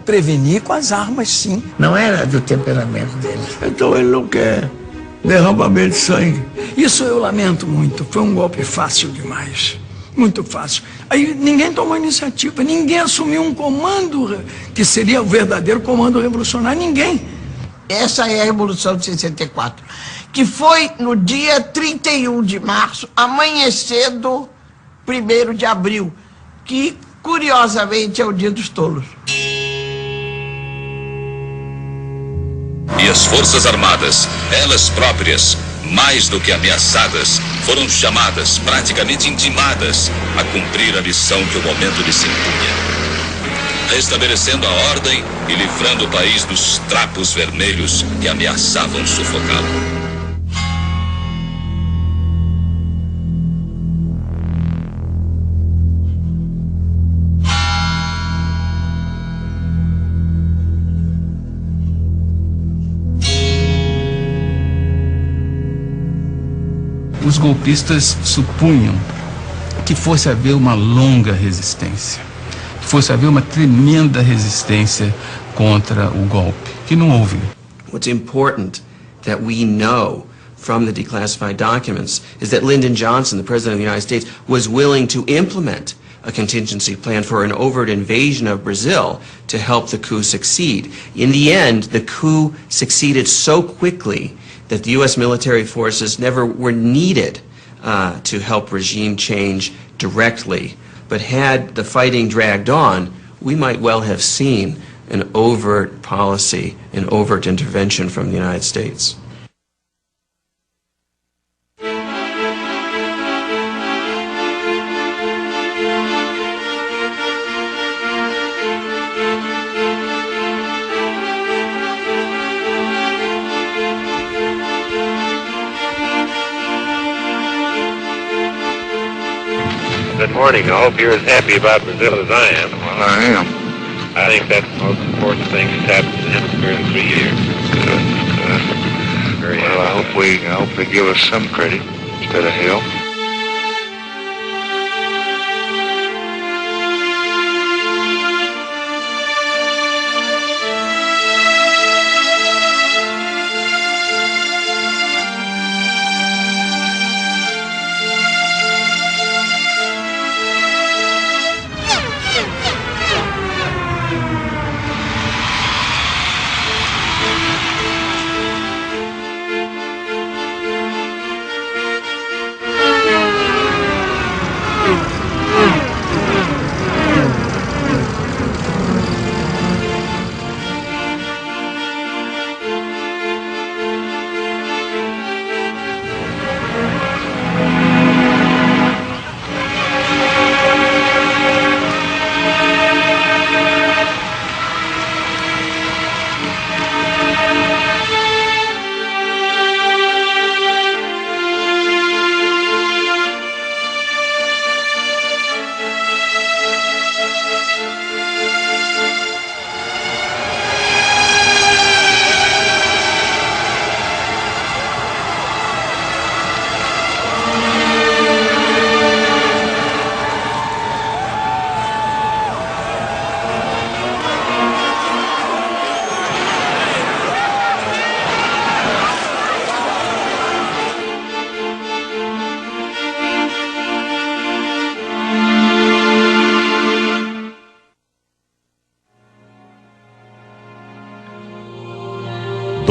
prevenir com as armas, sim. Não era do temperamento dele. Então ele não quer derramamento de sangue. Isso eu lamento muito. Foi um golpe fácil demais. Muito fácil. Aí ninguém tomou iniciativa, ninguém assumiu um comando que seria o verdadeiro comando revolucionário, ninguém. Essa é a Revolução de 64, que foi no dia 31 de março, amanhecendo 1º de abril, que, curiosamente, é o Dia dos Tolos. E as Forças Armadas, elas próprias, mais do que ameaçadas, foram chamadas, praticamente intimadas, a cumprir a missão que o momento lhes impunha. Restabelecendo a ordem e livrando o país dos trapos vermelhos que ameaçavam sufocá-lo. Os golpistas supunham que fosse haver uma longa resistência, que fosse haver uma tremenda resistência contra o golpe, que não houve. What's important that we know from the declassified documents is that Lyndon Johnson, the President of the United States, was willing to implement a contingency plan for an overt invasion of Brazil to help the coup succeed. In the end, the coup succeeded so quickly that the U.S. military forces never were needed to help regime change directly. But had the fighting dragged on, we might well have seen an overt policy, an overt intervention from the United States. Good morning. I hope you're as happy about Brazil as I am. Well, I am. I think that's the most important thing that's happened to the hemisphere in 3 years. Good. Well, I hope they give us some credit instead of hell.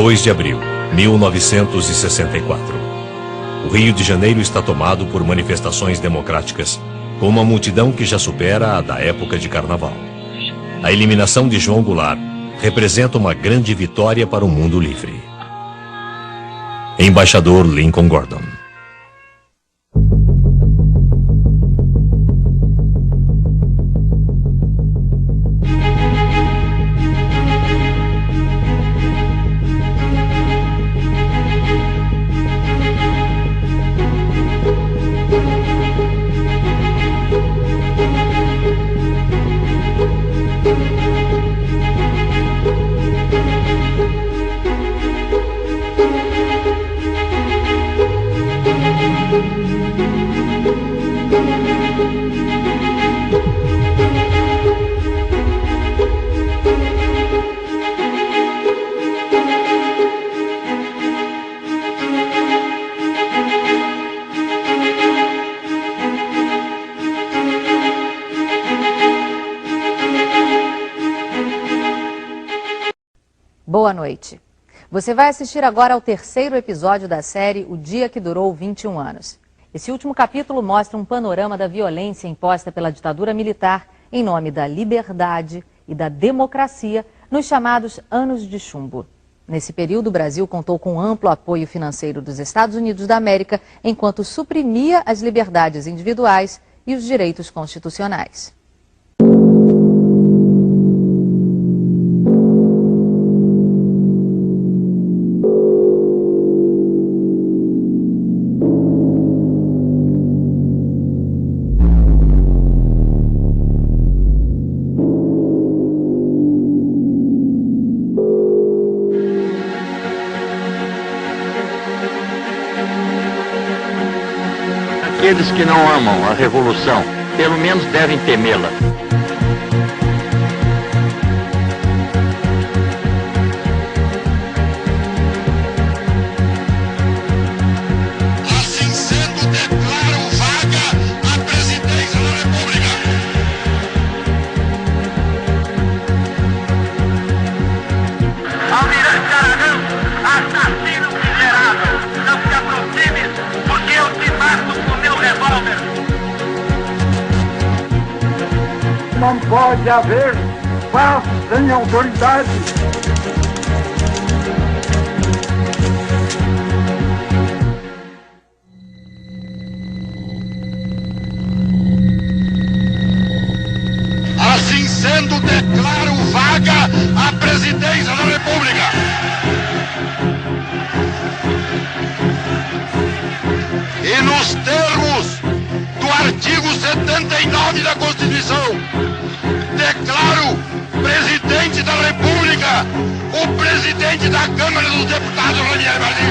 2 de abril, 1964. O Rio de Janeiro está tomado por manifestações democráticas, com uma multidão que já supera a da época de carnaval. A eliminação de João Goulart representa uma grande vitória para o mundo livre. Embaixador Lincoln Gordon. Boa noite. Você vai assistir agora ao terceiro episódio da série O Dia que Durou 21 Anos. Esse último capítulo mostra um panorama da violência imposta pela ditadura militar em nome da liberdade e da democracia nos chamados Anos de Chumbo. Nesse período, o Brasil contou com amplo apoio financeiro dos Estados Unidos da América, enquanto suprimia as liberdades individuais e os direitos constitucionais. Aqueles que não amam a revolução, pelo menos devem temê-la. Assim sendo, declaro vaga a presidência da República. Almirante Aragão, assassino miserável, não se aproxime, porque eu te mato com meu revólver. Não pode haver paz sem autoridade. Assim sendo, declaro vaga a presidência da República. E nos termos do artigo 79 da Constituição, declaro presidente da República o presidente da Câmara dos Deputados, Ranieri Martins.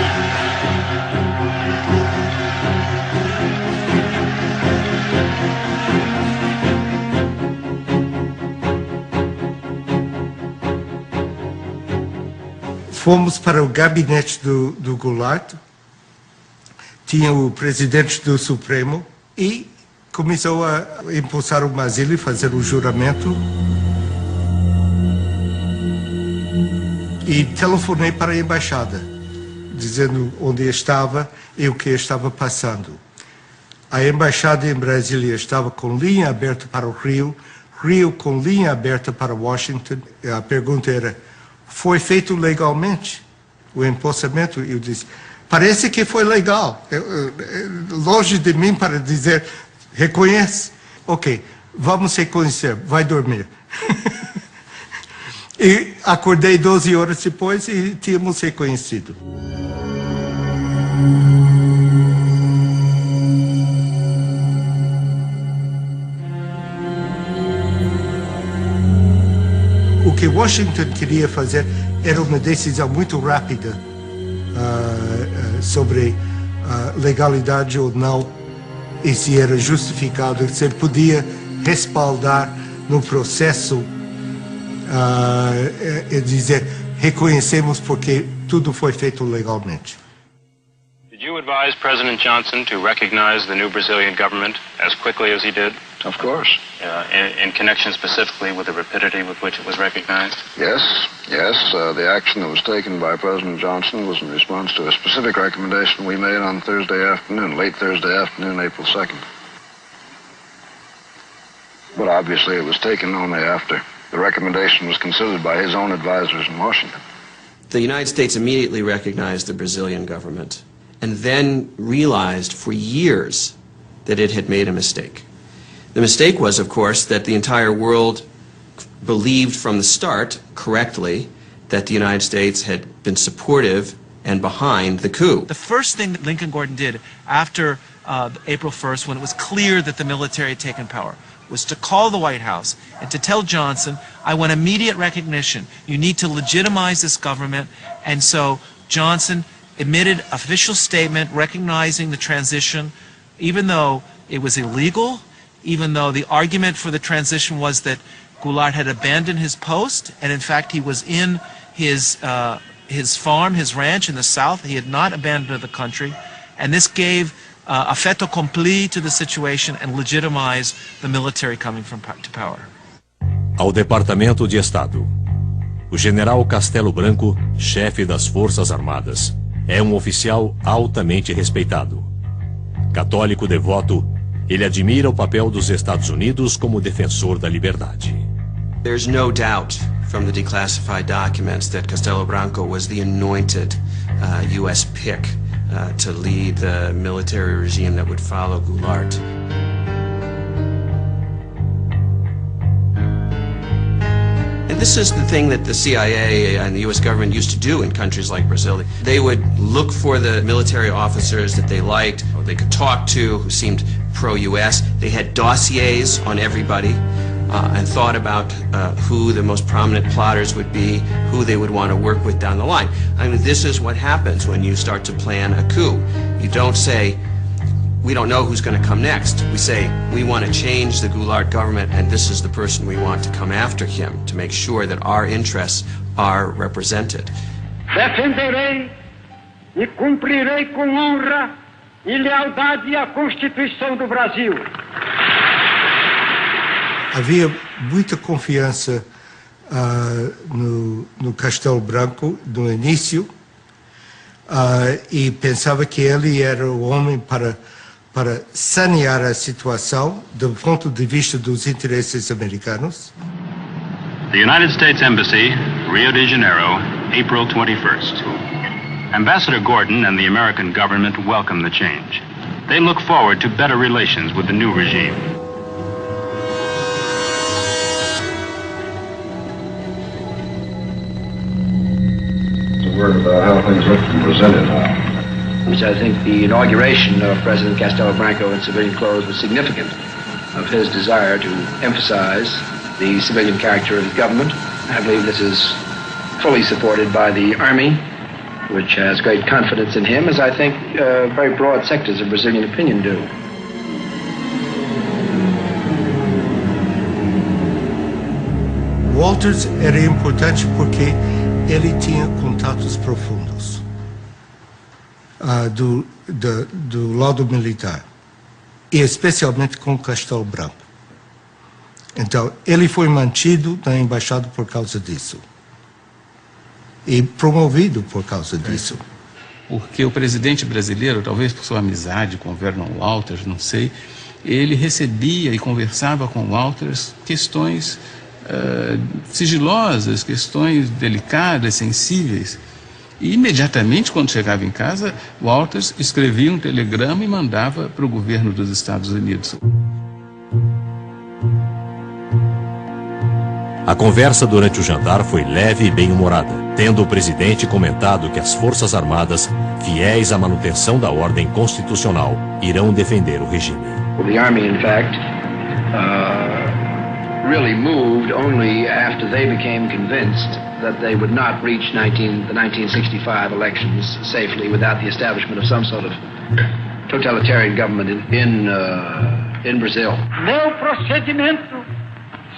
Fomos para o gabinete do Goulart, tinha o presidente do Supremo e começou a impulsar o Basílio e fazer o juramento. E telefonei para a embaixada, dizendo onde estava e o que estava passando. A embaixada em Brasília estava com linha aberta para o Rio, Rio com linha aberta para Washington. A pergunta era: foi feito legalmente o empossamento? Eu disse: parece que foi legal. Longe de mim para dizer, reconhece. Ok, vamos reconhecer, vai dormir. E acordei 12 horas depois e tínhamos reconhecido. O que Washington queria fazer era uma decisão muito rápida sobre legalidade ou não, e se era justificado, se ele podia respaldar no processo e dizer: reconhecemos porque tudo foi feito legalmente. Did you advise President Johnson to recognize the new Brazilian government as quickly as he did? Of course. In connection specifically with the rapidity with which it was recognized? Yes. The action that was taken by President Johnson was in response to a specific recommendation we made on Thursday afternoon, late Thursday afternoon, April 2nd. But obviously it was taken only after the recommendation was considered by his own advisors in Washington. The United States immediately recognized the Brazilian government and then realized for years that it had made a mistake. The mistake was, of course, that the entire world believed from the start, correctly, that the United States had been supportive and behind the coup. The first thing that Lincoln Gordon did after April 1st, when it was clear that the military had taken power, was to call the White House and to tell Johnson, I want immediate recognition. You need to legitimize this government. And so Johnson emitted an official statement recognizing the transition, even though it was illegal, even though the argument for the transition was that Goulart had abandoned his post, and in fact he was in his farm, his ranch in the South. He had not abandoned the country, and this gave a fait accompli to the situation and legitimized the military coming to power. Ao Departamento de Estado. O general Castelo Branco, chefe das Forças Armadas, é um oficial altamente respeitado. Católico devoto, ele admira o papel dos Estados Unidos como defensor da liberdade. There's no doubt from the declassified documents that Castelo Branco was the anointed U.S. pick to lead the military regime that would follow Goulart. And this is the thing that the CIA and the U.S. government used to do in countries like Brazil. They would look for the military officers that they liked, or they could talk to, who seemed pro-U.S. They had dossiers on everybody and thought about who the most prominent plotters would be, who they would want to work with down the line. I mean, this is what happens when you start to plan a coup. You don't say, we don't know who's going to come next. We say, we want to change the Goulart government, and this is the person we want to come after him to make sure that our interests are represented. Defenderei e cumprirei com honra e lealdade a Constituição do Brasil. Havia muita confiança no Castelo Branco no início e pensava que ele era o homem para sanear a situação do ponto de vista dos interesses americanos. The United States Embassy, Rio de Janeiro, April 21st. Ambassador Gordon and the American government welcome the change. They look forward to better relations with the new regime. A word about how things look in Brazil now. Which I think the inauguration of President Castelo Branco in civilian clothes was significant of his desire to emphasize the civilian character of his government. I believe this is fully supported by the Army, which has great confidence in him, as I think very broad sectors of Brazilian opinion do. Walters era importante porque ele tinha contatos profundos do lado militar, e especialmente com Castelo Branco. Então, ele foi mantido na embaixada por causa disso. E promovido por causa disso. Porque o presidente brasileiro, talvez por sua amizade com Vernon Walters, não sei, ele recebia e conversava com Walters questões sigilosas, questões delicadas, sensíveis. E imediatamente, quando chegava em casa, Walters escrevia um telegrama e mandava para o governo dos Estados Unidos. A conversa durante o jantar foi leve e bem-humorada, tendo o presidente comentado que as Forças Armadas, fiéis à manutenção da ordem constitucional, irão defender o regime. The Army, in fact, really moved only after they became convinced that they would not reach the 1965 elections safely without the establishment of some sort of totalitarian government in Brazil. Meu procedimento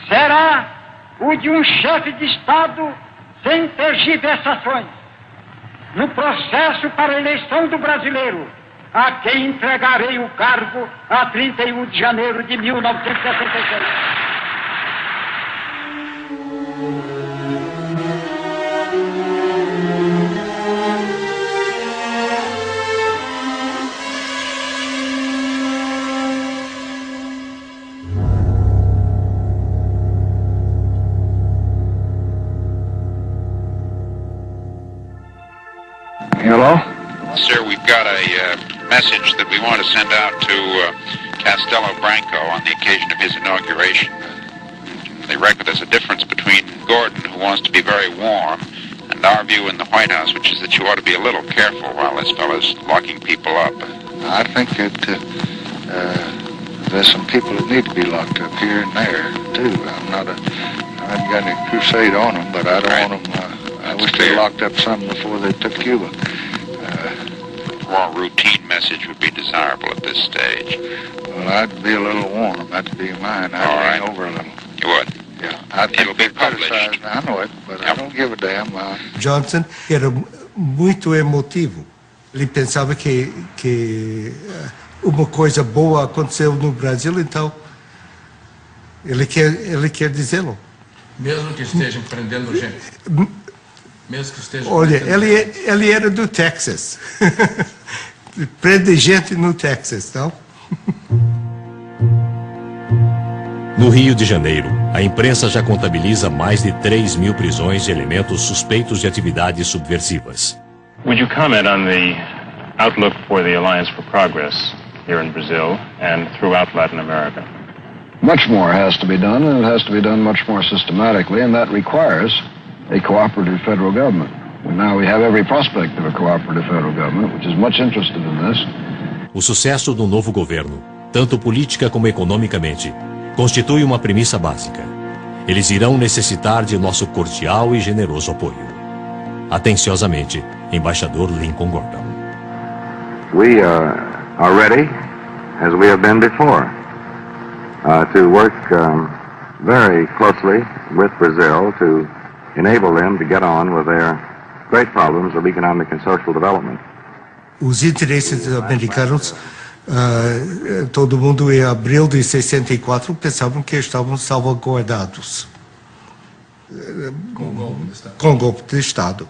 será o de chefe de Estado sem tergiversações. no processo para a eleição do brasileiro, a quem entregarei o cargo a 31 de janeiro de 1966. Hello? Sir, we've got a message that we want to send out to Castelo Branco on the occasion of his inauguration. They reckon there's a difference between Gordon, who wants to be very warm, and our view in the White House, which is that you ought to be a little careful while this fellow's locking people up. I think that there's some people that need to be locked up here and there, too. I haven't got any crusade on them, but I don't want them... I wish they locked up some before they took Cuba. More routine message would be desirable at this stage. Well, I'd be a little warm. That'd be mine. I'd lean over a little. You would? Yeah. It'll be published. I know it, but I don't give a damn. Johnson era muito emotivo. Ele pensava que uma coisa boa aconteceu no Brasil, então ele quer dizê-lo. Mesmo que estejam prendendo gente. Mesmo que estejam Olha, ele era do Texas. Prende gente no Texas, não? No Rio de Janeiro, a imprensa já contabiliza mais de 3.000 prisões de elementos suspeitos de atividades subversivas. Would you comment on the outlook for the Alliance for Progress here in Brazil and throughout Latin America? Much more has to be done, and it has to be done much more systematically, and that requires a cooperative federal government. Now we have every prospect of a cooperative federal government, which is much interested in this. O sucesso do novo governo, tanto política como economicamente, constitui uma premissa básica. Eles irão necessitar de nosso cordial e generoso apoio. Atenciosamente, Embaixador Lincoln Gordon. We are ready, as we have been before, to work very closely with Brazil to enable them to get on with their great problems of economic and social development. Os interesses americanos, todo mundo em abril de 64 pensavam que estavam salvaguardados com golpe de Estado.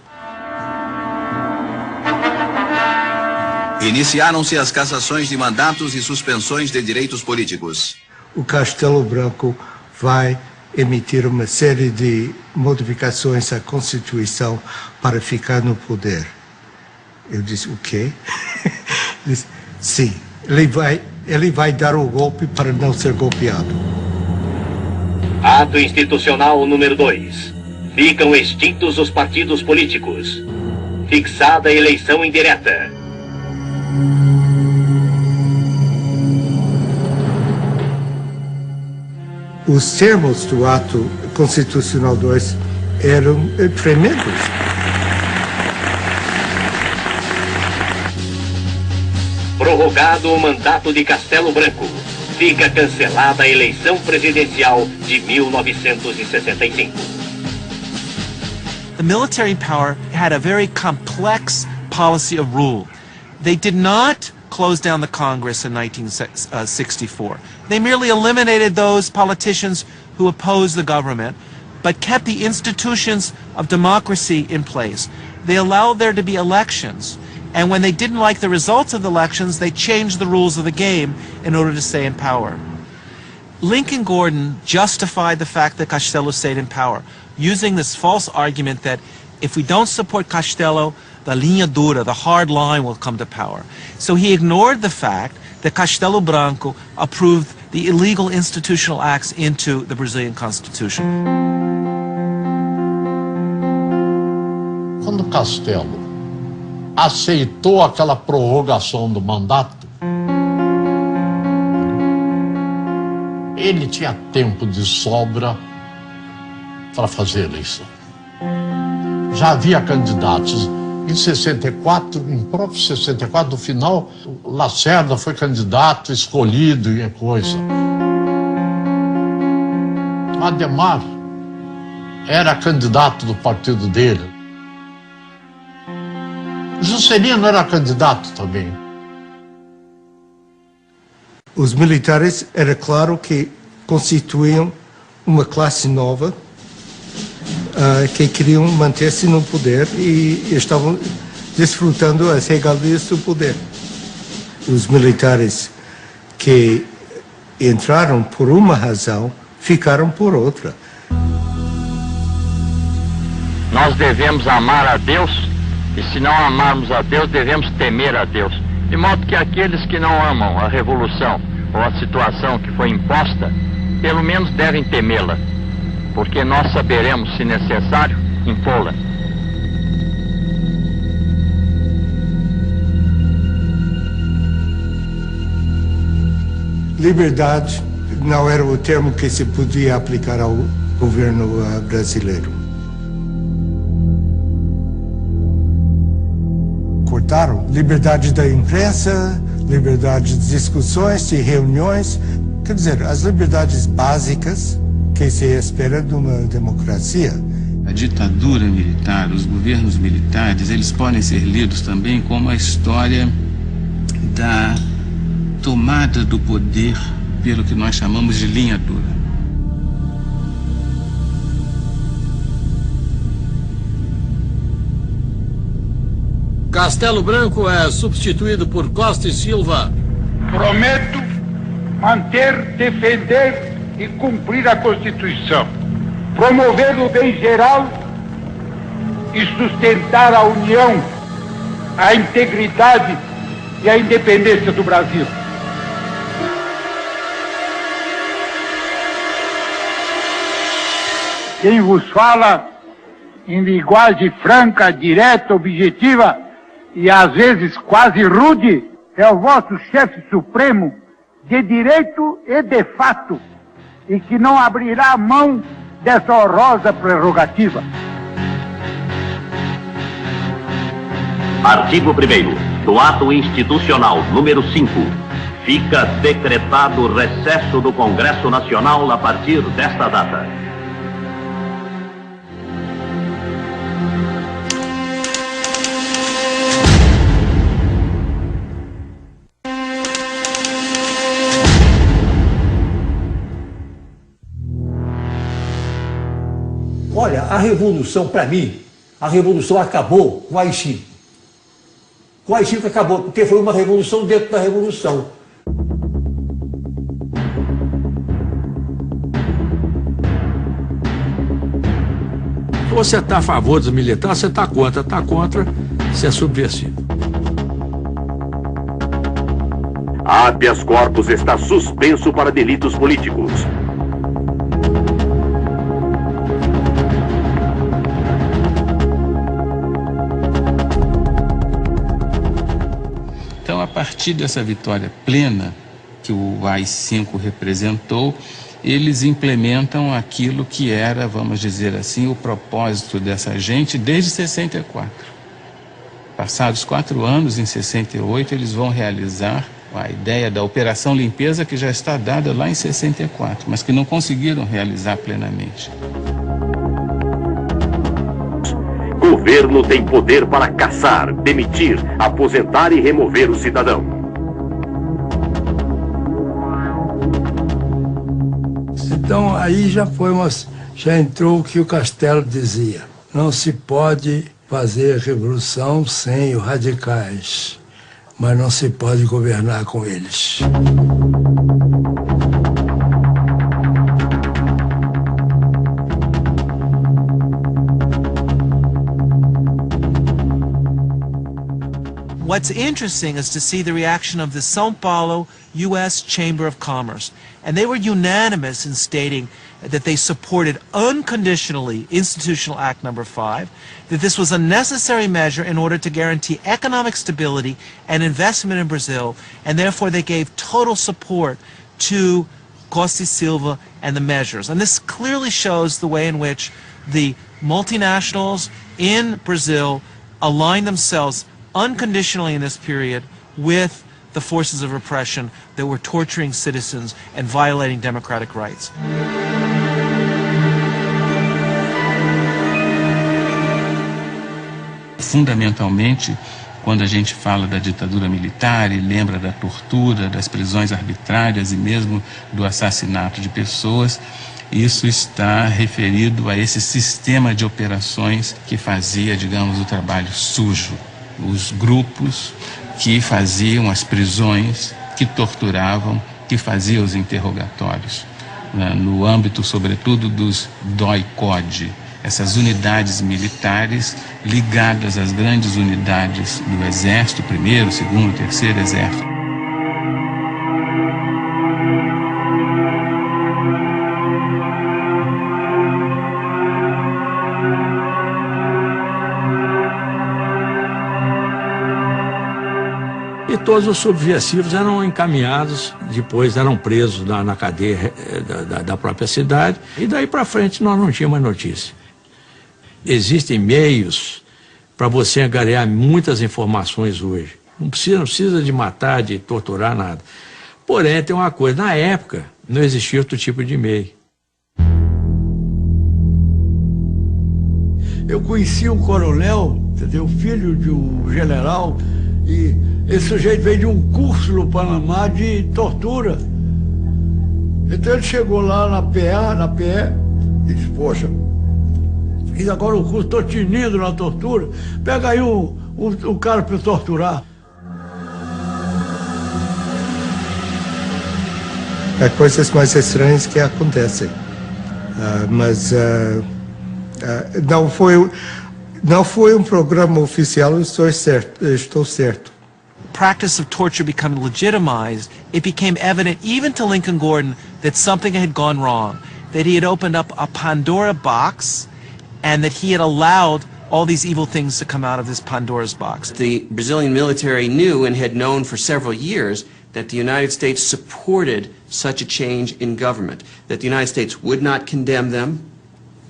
Iniciaram-se as cassações de mandatos e suspensões de direitos políticos. O Castelo Branco vai emitir uma série de modificações à Constituição para ficar no poder. Eu disse, o quê? Disse, sim, ele vai dar o golpe para não ser golpeado. Ato institucional número 2. Ficam extintos os partidos políticos. Fixada a eleição indireta. Os termos do ato constitucional 2 eram tremendos. Prorrogado o mandato de Castelo Branco. Fica cancelada a eleição presidencial de 1965. The military power had a very complex policy of rule. They did not close down the Congress in 1964. They merely eliminated those politicians who opposed the government, but kept the institutions of democracy in place. They allowed there to be elections, and when they didn't like the results of the elections, they changed the rules of the game in order to stay in power. Lincoln Gordon justified the fact that Castelo stayed in power, using this false argument that if we don't support Castelo, the linha dura, the hard line, will come to power. So he ignored the fact that Castelo Branco approved the illegal institutional acts into the Brazilian Constitution. Quando Castelo aceitou aquela prorrogação do mandato, ele tinha tempo de sobra para fazer a eleição. Já havia candidatos. Em 64, em próprio 64, no final, Lacerda foi candidato, escolhido e coisa. Ademar era candidato do partido dele. Juscelino era candidato também. Os militares, era claro que constituíam uma classe nova que queriam manter-se no poder e estavam desfrutando as regalias do poder. Os militares que entraram por uma razão, ficaram por outra. Nós devemos amar a Deus, e se não amarmos a Deus, devemos temer a Deus. De modo que aqueles que não amam a revolução ou a situação que foi imposta, pelo menos devem temê-la, porque nós saberemos, se necessário, impô-la. Liberdade não era o termo que se podia aplicar ao governo brasileiro. Cortaram liberdade da imprensa, liberdade de discussões, de reuniões, quer dizer, as liberdades básicas que se espera de uma democracia. A ditadura militar, os governos militares, eles podem ser lidos também como a história da tomada do poder pelo que nós chamamos de linha dura. Castelo Branco é substituído por Costa e Silva. Prometo manter, defender e cumprir a Constituição, promover o bem geral e sustentar a união, a integridade e a independência do Brasil. Quem vos fala em linguagem franca, direta, objetiva e às vezes quase rude é o vosso chefe supremo de direito e de fato e que não abrirá mão dessa honrosa prerrogativa. Artigo 1º do Ato Institucional número 5. Fica decretado o recesso do Congresso Nacional a partir desta data. Olha, a revolução, para mim, a revolução acabou com o AI-5. O AI-5 acabou, porque foi uma revolução dentro da revolução. Você está a favor dos militares, você está contra, você é subversivo. Habeas corpus está suspenso para delitos políticos. Então, a partir dessa vitória plena que o AI-5 representou, eles implementam aquilo que era, vamos dizer assim, o propósito dessa gente desde 64. Passados 4 anos, em 68, eles vão realizar a ideia da Operação Limpeza, que já está dada lá em 64, mas que não conseguiram realizar plenamente. O governo tem poder para caçar, demitir, aposentar e remover o cidadão. Então aí já entrou o que o Castelo dizia. Não se pode fazer revolução sem os radicais, mas não se pode governar com eles. What's interesting is to see the reaction of the São Paulo U.S. Chamber of Commerce. And they were unanimous in stating that they supported unconditionally Institutional Act No. 5, that this was a necessary measure in order to guarantee economic stability and investment in Brazil, and therefore they gave total support to Costa e Silva and the measures. And this clearly shows the way in which the multinationals in Brazil aligned themselves unconditionally in this period with the forces of repression that were torturing citizens and violating democratic rights. Fundamentalmente, quando a gente fala da ditadura militar e lembra da tortura, das prisões arbitrárias e mesmo do assassinato de pessoas, isso está referido a esse sistema de operações que fazia, digamos, o trabalho sujo. Os grupos que faziam as prisões, que torturavam, que faziam os interrogatórios, né, no âmbito, sobretudo, dos DOI-CODE, essas unidades militares ligadas às grandes unidades do Exército, 1º, 2º, 3º Exército. E todos os subversivos eram encaminhados, depois eram presos na cadeia da própria cidade, e daí para frente nós não tínhamos mais notícia. Existem meios para você angariar muitas informações hoje. Não precisa de matar, de torturar, nada. Porém, tem uma coisa, na época não existia outro tipo de meio. Eu conheci um coronel, entendeu? Filho de um general, e esse sujeito veio de um curso no Panamá de tortura. Então ele chegou lá na PE, e disse, poxa, fiz agora o curso, estou tinindo na tortura, pega aí um cara para torturar. Há coisas mais estranhas que acontecem, mas não foi um programa oficial, estou certo. Practice of torture becoming legitimized, it became evident even to Lincoln Gordon that something had gone wrong, that he had opened up a Pandora box and that he had allowed all these evil things to come out of this Pandora's box. The Brazilian military knew and had known for several years that the United States supported such a change in government, that the United States would not condemn them,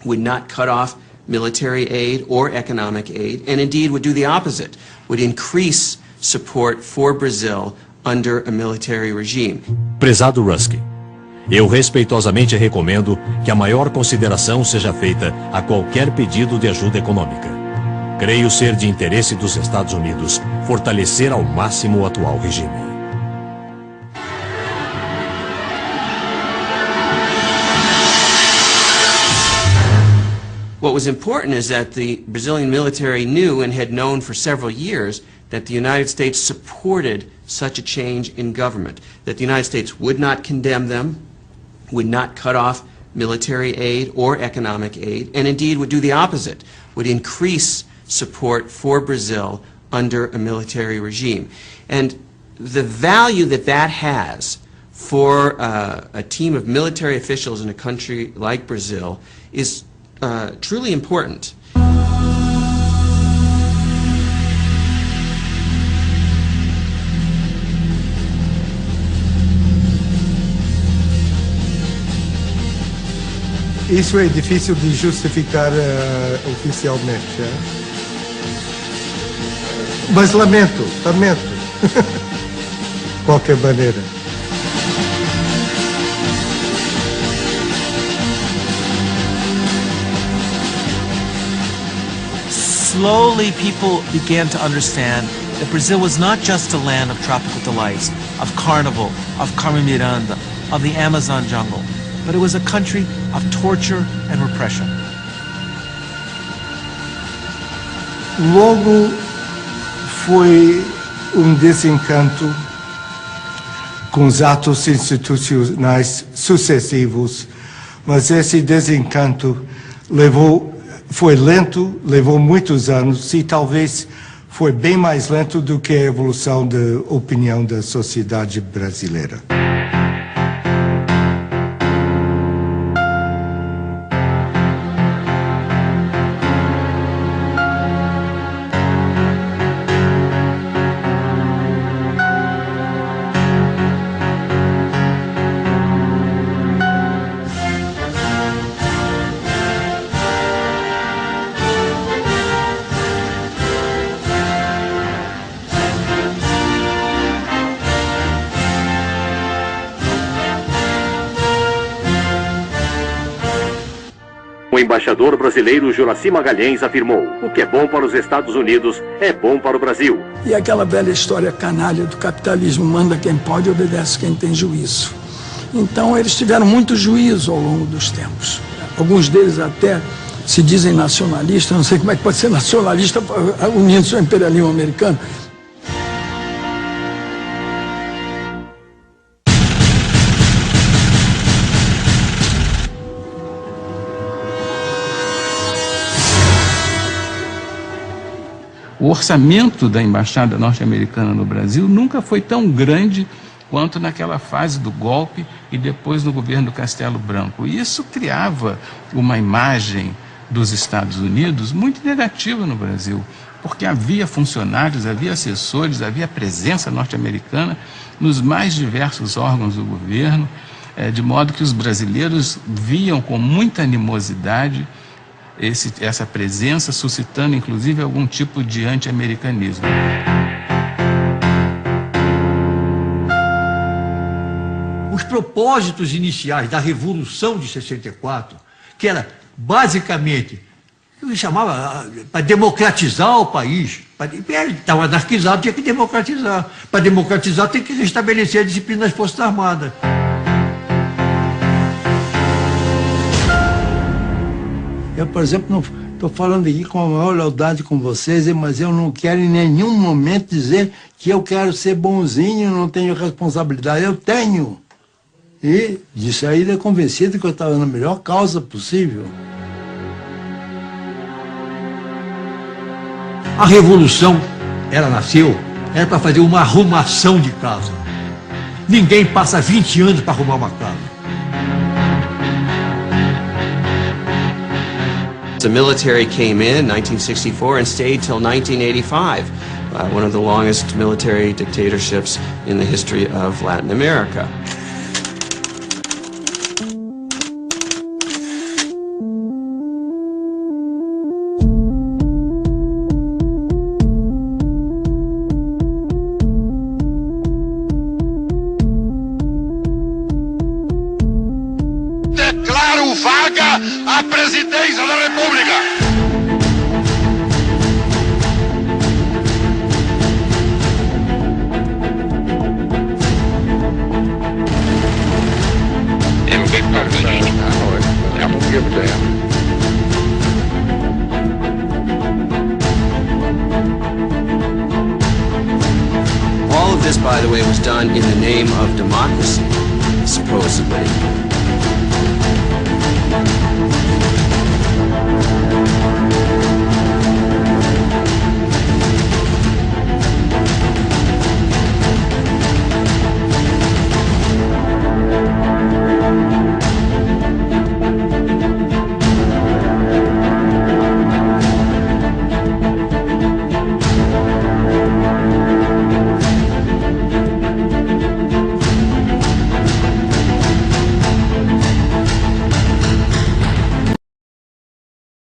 would not cut off military aid or economic aid, and indeed would do the opposite, would increase support for Brazil under a military regime. Prezado Rusk, eu respeitosamente recomendo que a maior consideração seja feita a qualquer pedido de ajuda econômica. Creio ser de interesse dos Estados Unidos fortalecer ao máximo o atual regime. What was important is that the Brazilian military knew and had known for several years that the United States supported such a change in government, that the United States would not condemn them, would not cut off military aid or economic aid, and indeed would do the opposite, would increase support for Brazil under a military regime. And the value that that has for a team of military officials in a country like Brazil is truly important. Isso é difícil de justificar oficialmente. Mas lamento. De qualquer maneira. Slowly people began to understand that Brazil was not just a land of tropical delights, of carnival, of Carmen Miranda, of the Amazon jungle, but it was a country of torture and repression. Logo foi desencanto com os atos institucionais sucessivos, mas esse desencanto foi lento, levou muitos anos e talvez foi bem mais lento do que a evolução da opinião da sociedade brasileira. O embaixador brasileiro Juraci Magalhães afirmou: o que é bom para os Estados Unidos é bom para o Brasil. E aquela velha história canalha do capitalismo, manda quem pode, obedece quem tem juízo. Então eles tiveram muito juízo ao longo dos tempos. Alguns deles até se dizem nacionalistas, não sei como é que pode ser nacionalista unindo-se ao imperialismo americano. O orçamento da embaixada norte-americana no Brasil nunca foi tão grande quanto naquela fase do golpe e depois no governo do Castelo Branco. E isso criava uma imagem dos Estados Unidos muito negativa no Brasil, porque havia funcionários, havia assessores, havia presença norte-americana nos mais diversos órgãos do governo, de modo que os brasileiros viam com muita animosidade essa presença, suscitando inclusive algum tipo de anti-americanismo. Os propósitos iniciais da Revolução de 64, que era basicamente, eu chamava para democratizar o país, estava anarquizado, tinha que democratizar. Para democratizar tem que restabelecer a disciplina das Forças Armadas. Eu, por exemplo, não estou falando aqui com a maior lealdade com vocês, mas eu não quero em nenhum momento dizer que eu quero ser bonzinho, não tenho responsabilidade. Eu tenho. E de saída convencido que eu estava na melhor causa possível. A Revolução, ela nasceu, era para fazer uma arrumação de casa. Ninguém passa 20 anos para arrumar uma casa. The military came in 1964 and stayed till 1985, one of the longest military dictatorships in the history of Latin America. Declaro vaga a presidência da República. All of this, by the way, was done in the name of democracy, supposedly.